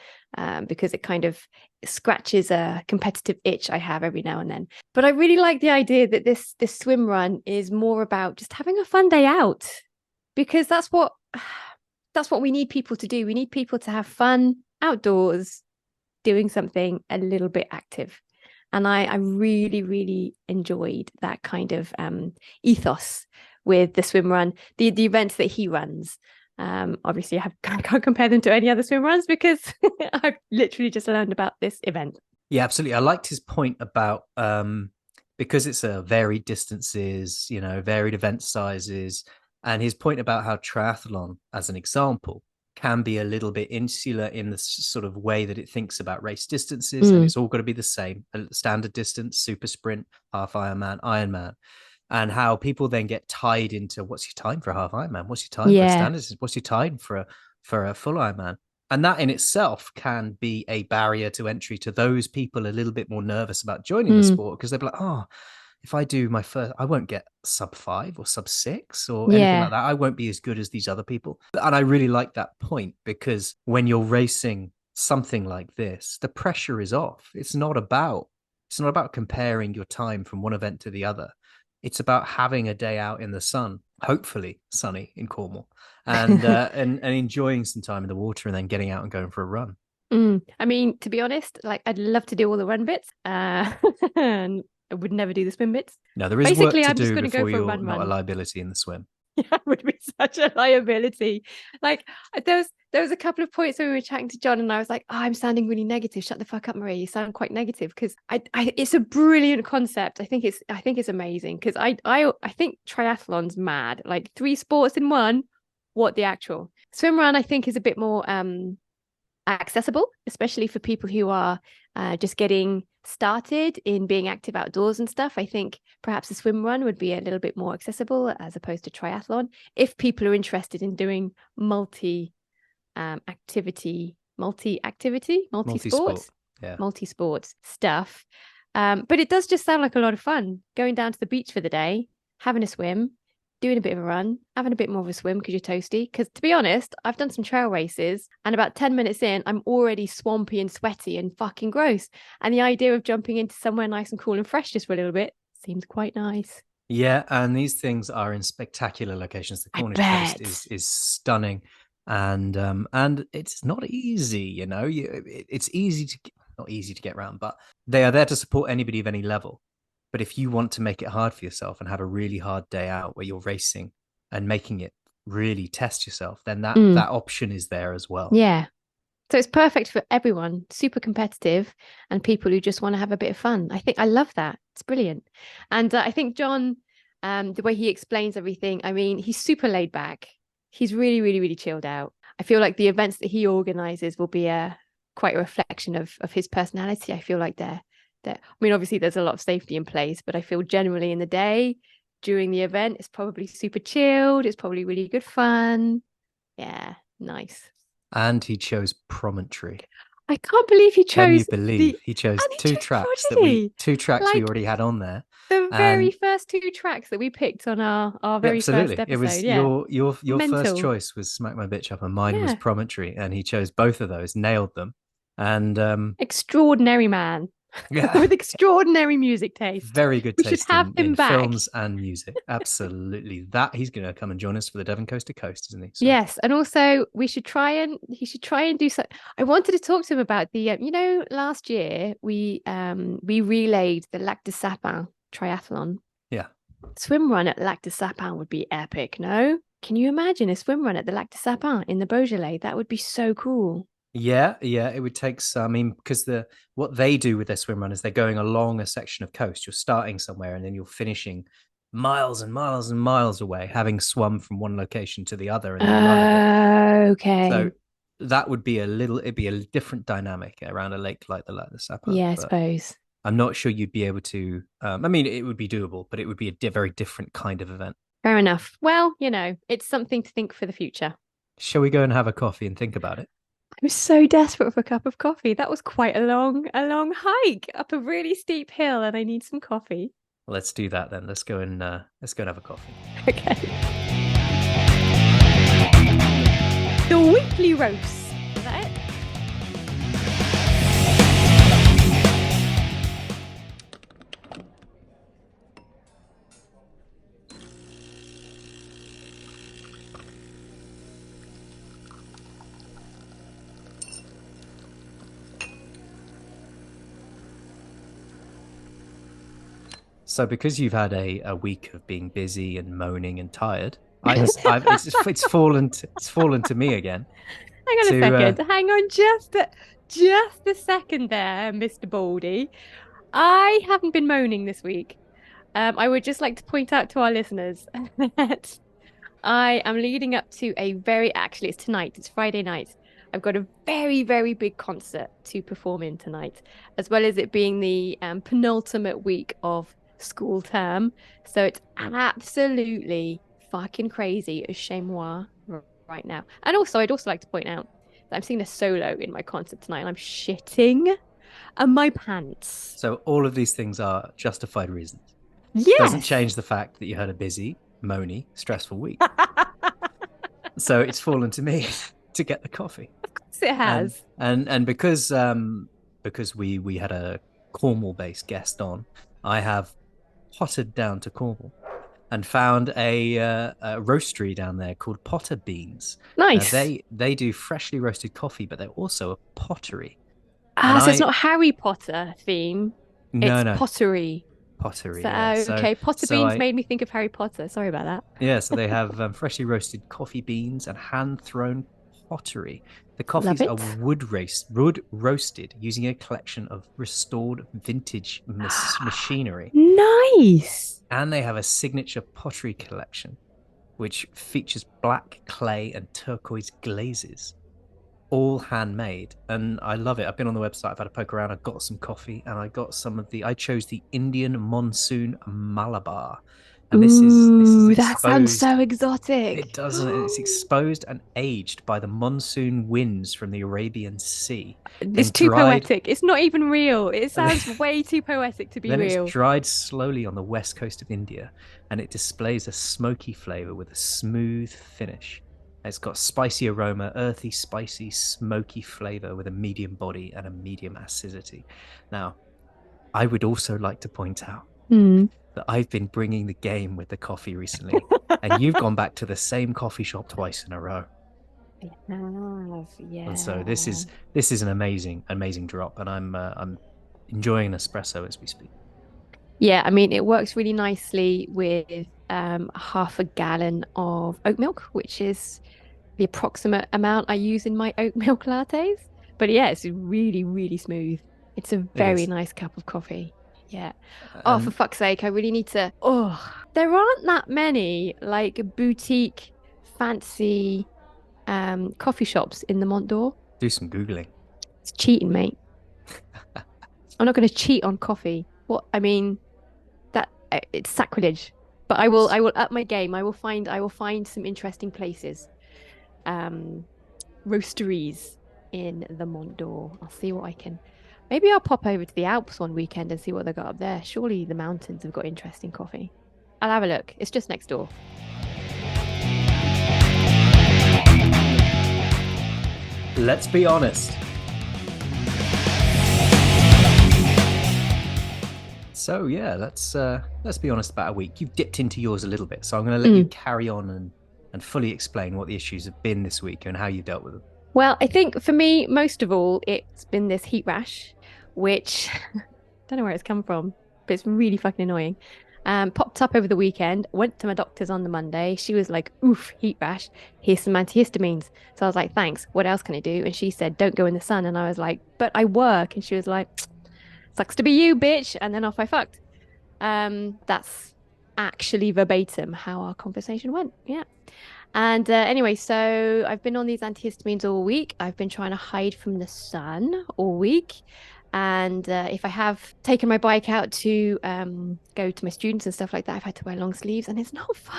because it kind of scratches a competitive itch I have every now and then. But I really like the idea that this swim run is more about just having a fun day out, because that's what we need people to do. We need people to have fun outdoors doing something a little bit active. And I really, really enjoyed that kind of ethos with the swim run, the events that he runs. Obviously, I can't compare them to any other swim runs because I've literally just learned about this event. Yeah, absolutely. I liked his point about because it's a varied distances, varied event sizes, and his point about how triathlon, as an example, can be a little bit insular in the sort of way that it thinks about race distances, and it's all got to be the same: a standard distance, super sprint, half Ironman, and how people then get tied into what's your time for a half Ironman, what's your time for a standard distance, what's your time for a full Ironman. And that in itself can be a barrier to entry to those people a little bit more nervous about joining the sport, because they'll be like, oh, if I do my first, I won't get sub 5 or sub 6 or anything like that. I won't be as good as these other people. And I really like that point, because when you're racing something like this, the pressure is off. It's not about comparing your time from one event to the other. It's about having a day out in the sun, hopefully sunny in Cornwall, and and enjoying some time in the water, and then getting out and going for a run. I mean, to be honest, like, I'd love to do all the run bits, and I would never do the swim bits. No, there is Basically, work to I'm just do going to go before for a you're run. not a liability in the swim. That would be such a liability. Like, there was a couple of points where we were chatting to John, and I was like, oh, I'm sounding really negative. Shut the fuck up, Maria. You sound quite negative, because I it's a brilliant concept. I think it's amazing, because I think triathlon's mad. Like, 3 sports in one. What the actual swim run, I think, is a bit more accessible, especially for people who are just getting started in being active outdoors and stuff. I think perhaps a swim run would be a little bit more accessible as opposed to triathlon, if people are interested in doing multi-sport, multi-sports stuff. But it does just sound like a lot of fun, going down to the beach for the day, having a swim, doing a bit of a run, having a bit more of a swim because you're toasty. Because, to be honest, I've done some trail races, and about 10 minutes in, I'm already swampy and sweaty and fucking gross. And the idea of jumping into somewhere nice and cool and fresh just for a little bit seems quite nice. Yeah, and these things are in spectacular locations. The Cornish coast is stunning, and it's not easy. It's easy to. not easy to get around, but they are there to support anybody of any level. But if you want to make it hard for yourself and have a really hard day out where you're racing and making it really test yourself, then that option is there as well. Yeah. So it's perfect for everyone, super competitive, and people who just want to have a bit of fun. I love that. It's brilliant. And I think John, the way he explains everything, I mean, he's super laid back. He's really, really, really chilled out. I feel like the events that he organizes will be quite a reflection of his personality. I feel like I mean, obviously there's a lot of safety in place, but I feel generally in the day during the event, it's probably super chilled. It's probably really good fun. Yeah, nice. And he chose Promontory. I can't believe he chose. Can you believe he chose two tracks we already had on there? The very first 2 tracks that we picked on our very first episode. It was your first choice was Smack My Bitch Up, and mine was Promontory, and he chose both of those, nailed them, and extraordinary man. Yeah. With extraordinary music taste. Very good taste. We should have him back. Films and music. Absolutely. That he's going to come and join us for the Devon Coast to Coast, isn't he? So. Yes, and also he should try and do so. I wanted to talk to him about the last year we relayed the Lac de Sapin triathlon. Yeah. Swim run at Lac de Sapin would be epic, no? Can you imagine a swim run at the Lac de Sapin in the Beaujolais? That would be so cool. Yeah, it would take some. I mean, because what they do with their swim run is they're going along a section of coast. You're starting somewhere and then you're finishing miles and miles and miles away, having swum from one location to the other. Okay. So that would be it'd be a different dynamic around a lake like the Lac de Sapin. Yeah, I suppose. I'm not sure you'd be able to. I mean, it would be doable, but it would be a very different kind of event. Fair enough. Well, it's something to think for the future. Shall we go and have a coffee and think about it? I'm so desperate for a cup of coffee. That was quite a long hike up a really steep hill, and I need some coffee. Let's do that then. Let's go and have a coffee. Okay. The weekly roast. Is that it? So because you've had a week of being busy and moaning and tired, it's fallen to me again. Hang on a second. Hang on just a second there, Mr. Baldy. I haven't been moaning this week. I would just like to point out to our listeners that I am leading up to it's tonight. It's Friday night. I've got a very, very big concert to perform in tonight, as well as it being the penultimate week of school term. So it's absolutely fucking crazy as chez moi right now. And also, I'd also like to point out that I'm singing a solo in my concert tonight, and I'm shitting my pants. So all of these things are justified reasons. Yes. Doesn't change the fact that you had a busy, moany, stressful week. So it's fallen to me to get the coffee. Of course it has. And because we had a Cornwall-based guest on, I have pottered down to Cornwall and found a roastery down there called Potterbeans. Nice. They do freshly roasted coffee, but they're also a pottery. So it's not Harry Potter theme. No. Pottery. Pottery. So, yeah. Okay, Potterbeans made me think of Harry Potter. Sorry about that. Yeah, so they have freshly roasted coffee beans and hand-thrown pottery. The coffees are wood roasted using a collection of restored vintage machinery. Nice. And they have a signature pottery collection, which features black clay and turquoise glazes, all handmade. And I love it. I've been on the website, I've had a poke around, I got some coffee, and I got I chose the Indian Monsoon Malabar. And this is that sounds so exotic. It doesn't. It's exposed and aged by the monsoon winds from the Arabian Sea. It's too poetic. It's not even real. It sounds way too poetic to be real. Then it's dried slowly on the west coast of India, and it displays a smoky flavor with a smooth finish. It's got spicy aroma, earthy, spicy, smoky flavor with a medium body and a medium acidity. Now, I would also like to point out that I've been bringing the game with the coffee recently, and you've gone back to the same coffee shop twice in a row. have, And so this yeah. is an amazing drop, and I'm enjoying an espresso as we speak. Yeah, I mean, it works really nicely with half a gallon of oat milk, which is the approximate amount I use in my oat milk lattes. But yeah, it's really, really smooth. It's a It very is, nice cup of coffee. Yeah. Oh, for and fuck's sake, I really need to. Oh, there aren't that many like boutique, fancy coffee shops in the Mont d'Or. do some googling. It's cheating, mate. I'm not going to cheat on coffee. What I mean, that it's sacrilege. But I will up my game. I will find some interesting places. Um, roasteries in the Mont d'Or. I'll see what I can. Maybe I'll pop over to the Alps one weekend and see what they got up there. Surely the mountains have got interesting coffee. I'll have a look. It's just next door. Let's be honest. So yeah, let's be honest about a week. You've dipped into yours a little bit, so I'm going to let you carry on and fully explain what the issues have been this week and how you dealt with them. Well, I think for me, most of all, it's been this heat rash, which don't know where it's come from, but it's really fucking annoying. Popped up over the weekend, went to my doctor's on the Monday. She was like, oof, heat rash. Here's some antihistamines. So I was like, thanks. What else can I do? And she said, don't go in the sun. And I was like, but I work. And she was like, sucks to be you, bitch. And then off I fucked. That's actually verbatim how our conversation went. Yeah. And anyway, so I've been on these antihistamines all week. I've been trying to hide from the sun all week. And if I have taken my bike out to go to my students and stuff like that, I've had to wear long sleeves and it's not fun.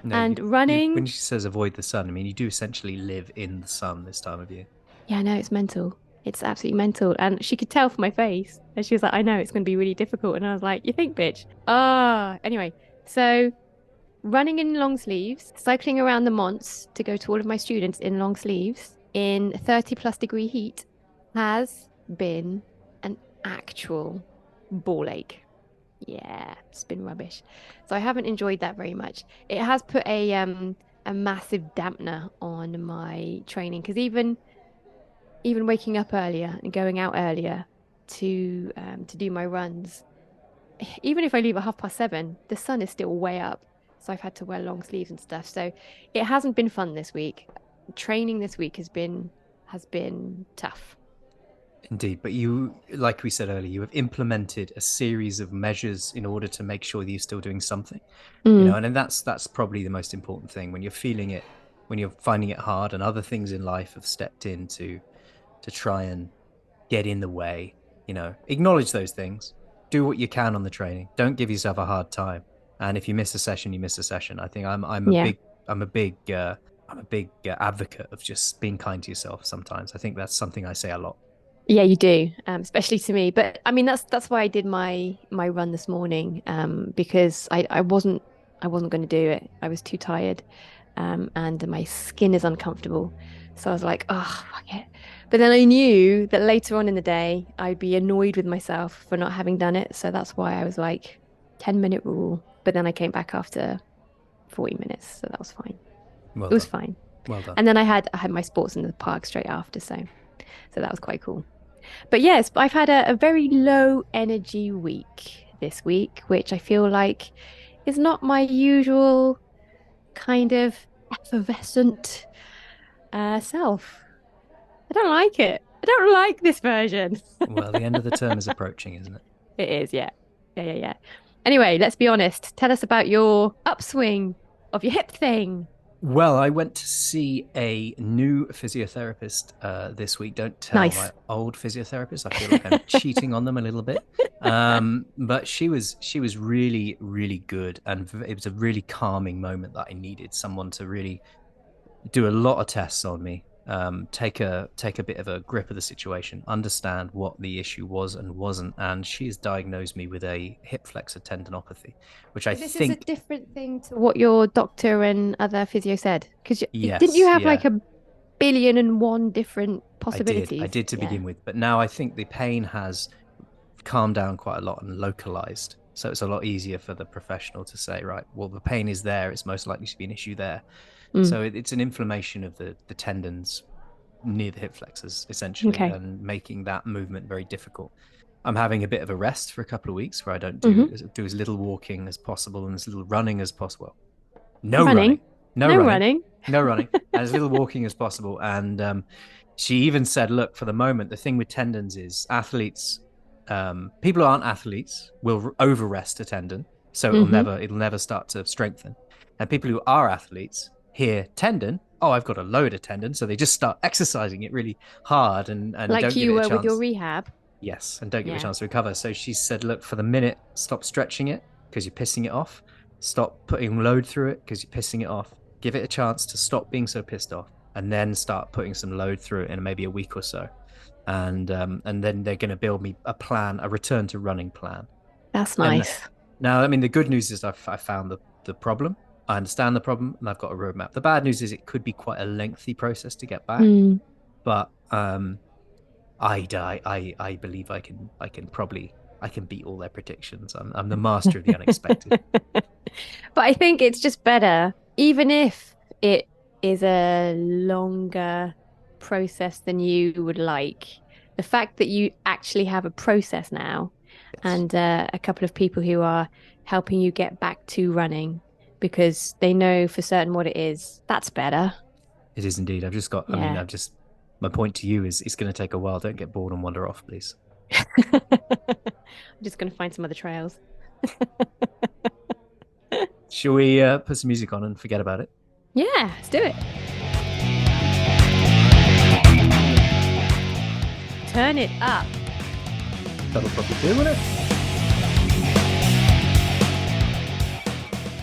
No, and running. when she says avoid the sun, I mean, you do essentially live in the sun this time of year. Yeah, no, it's mental. It's absolutely mental. And she could tell from my face. And she was like, I know it's going to be really difficult. And I was like, you think, bitch? Anyway, so running in long sleeves, cycling around the Monts to go to all of my students in long sleeves in 30 plus degree heat has been an actual ball ache. Yeah, it's been rubbish. So I haven't enjoyed that very much. It has put a massive dampener on my training because even waking up earlier and going out earlier to do my runs, even if I leave at 7:30, the sun is still way up. So I've had to wear long sleeves and stuff. So it hasn't been fun this week. Training this week has been tough. Indeed, but you, like we said earlier, you have implemented a series of measures in order to make sure that you're still doing something. You know, and that's probably the most important thing when you're feeling it, when you're finding it hard, and other things in life have stepped in to try and get in the way. You know, acknowledge those things, do what you can on the training. Don't give yourself a hard time. And if you miss a session, you miss a session. I think I'm Yeah. a big advocate of just being kind to yourself sometimes. I think that's something I say a lot. Yeah, you do, especially to me. But I mean, that's why I did my run this morning, because I wasn't going to do it. I was too tired, and my skin is uncomfortable. So I was like, oh, fuck it. But then I knew that later on in the day, I'd be annoyed with myself for not having done it. So that's why I was like, 10-minute rule. But then I came back after 40 minutes, so that was fine. Well It was done. fine. Well done. And then I had my sports in the park straight after, so that was quite cool. But yes, I've had a very low energy week this week, which I feel like is not my usual kind of effervescent self. I don't like it. I don't like this version. Well, the end of the term is approaching, isn't it? It is, yeah. Yeah. Anyway, let's be honest. Tell us about your upswing of your hip thing. Well, I went to see a new physiotherapist this week. Don't tell Nice. my old physiotherapist. I feel like I'm cheating on them a little bit. But she was really, really good, and it was a really calming moment that I needed someone to really do a lot of tests on me, take a bit of a grip of the situation, understand what the issue was and wasn't, and she's diagnosed me with a hip flexor tendinopathy, which I This think is a different thing to what your doctor and other physio said. Because yes, didn't you have yeah. like 1,000,000,001 different possibilities? I did to begin with, but now I think the pain has calmed down quite a lot and localized. So it's a lot easier for the professional to say, right, well, the pain is there. It's most likely to be an issue there. So it's an inflammation of the tendons near the hip flexors, essentially, and making that movement very difficult. I'm having a bit of a rest for a couple of weeks where I don't do as little walking as possible and as little running as possible. No running. And as little walking as possible. And she even said, look, for the moment, the thing with tendons is athletes, people who aren't athletes will over rest a tendon. So it'll never start to strengthen. And people who are athletes hear tendon, oh, I've got a load of tendon. So they just start exercising it really hard and like don't you give it a were chance. with your rehab. Yes, and don't give it a chance to recover. So she said, look, for the minute, stop stretching it because you're pissing it off. Stop putting load through it because you're pissing it off. Give it a chance to stop being so pissed off, and then start putting some load through it in maybe a week or so. And then they're going to build me a plan, a return to running plan. That's nice. Now, I mean, the good news is I found the problem. I understand the problem, and I've got a roadmap. The bad news is it could be quite a lengthy process to get back. But I believe I can beat all their predictions. I'm the master of the unexpected. But I think it's just better, even if it is a longer process than you would like. The fact that you actually have a process now, and a couple of people who are helping you get back to running because they know for certain what it is, that's better. It is indeed. My point to you is it's going to take a while. Don't get bored and wander off, please. I'm just going to find some other trails. Shall we put some music on and forget about it? Yeah, let's do it. Turn it up. That'll probably do, won't it?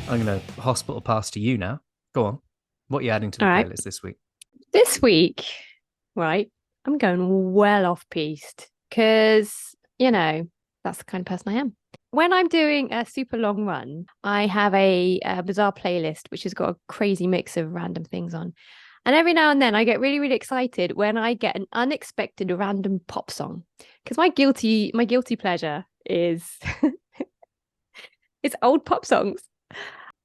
I'm going to hospital pass to you now. Go on. What are you adding to the playlist this week? This week, right, I'm going well off-piste because, that's the kind of person I am. When I'm doing a super long run, I have a bizarre playlist which has got a crazy mix of random things on. And every now and then I get really, really excited when I get an unexpected random pop song. Because my guilty pleasure is it's old pop songs.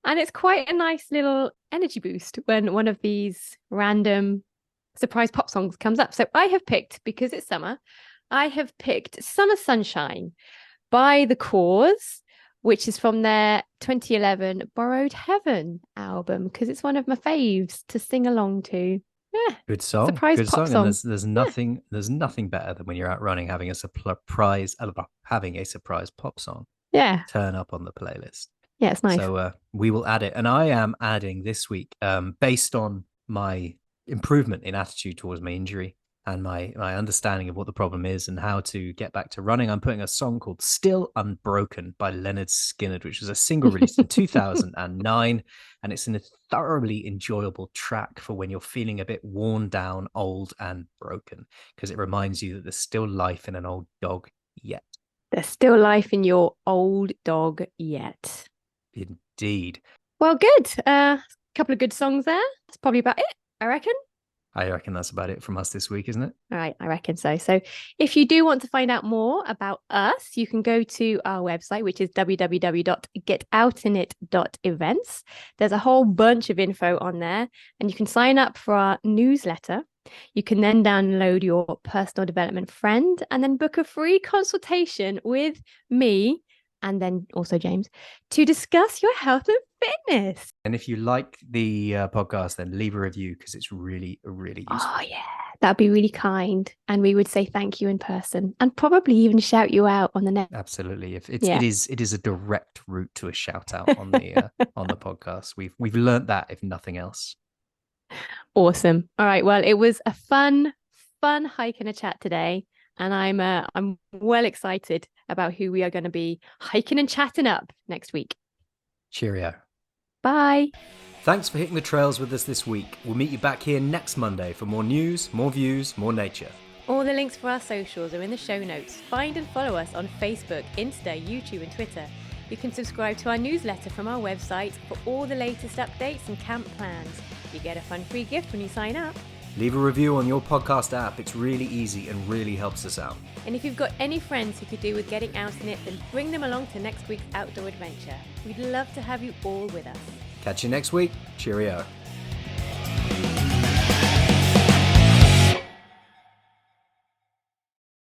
And it's quite a nice little energy boost when one of these random surprise pop songs comes up. So I have picked, because it's summer, I have picked Summer Sunshine by The Cause, which is from their 2011 Borrowed Heaven album, because it's one of my faves to sing along to. Yeah, good song. Surprise good pop song. song. And there's nothing better than when you're out running having a surprise pop song. Yeah, turn up on the playlist. Yeah, it's nice. So we will add it, and I am adding this week, based on my improvement in attitude towards my injury and my understanding of what the problem is and how to get back to running. I'm putting a song called Still Unbroken by Leonard Skinner, which was a single released in 2009. And it's a thoroughly enjoyable track for when you're feeling a bit worn down, old and broken, because it reminds you that there's still life in an old dog yet. There's still life in your old dog yet. Indeed. Well, good. A couple of good songs there. That's probably about it, I reckon. I reckon that's about it from us this week, isn't it? All right, I reckon so. So if you do want to find out more about us, you can go to our website, which is www.getoutinit.events. There's a whole bunch of info on there, and you can sign up for our newsletter. You can then download your personal development friend and then book a free consultation with me and then also James to discuss your health and fitness. And if you like the podcast, then leave a review, because it's really, really useful. Oh, yeah. That'd be really kind. And we would say thank you in person and probably even shout you out on the next. Absolutely. It is a direct route to a shout out on the on the podcast. We've learned that, if nothing else. Awesome. All right. Well, it was a fun hike and a chat today. And I'm well excited about who we are going to be hiking and chatting up next week. Cheerio. Bye. Thanks for hitting the trails with us this week. We'll meet you back here next Monday for more news, more views, more nature. All the links for our socials are in the show notes. Find and follow us on Facebook, Insta, YouTube and Twitter. You can subscribe to our newsletter from our website for all the latest updates and camp plans. You get a fun free gift when you sign up. Leave a review on your podcast app. It's really easy and really helps us out. And if you've got any friends who could do with getting out in it, then bring them along to next week's outdoor adventure. We'd love to have you all with us. Catch you next week. Cheerio.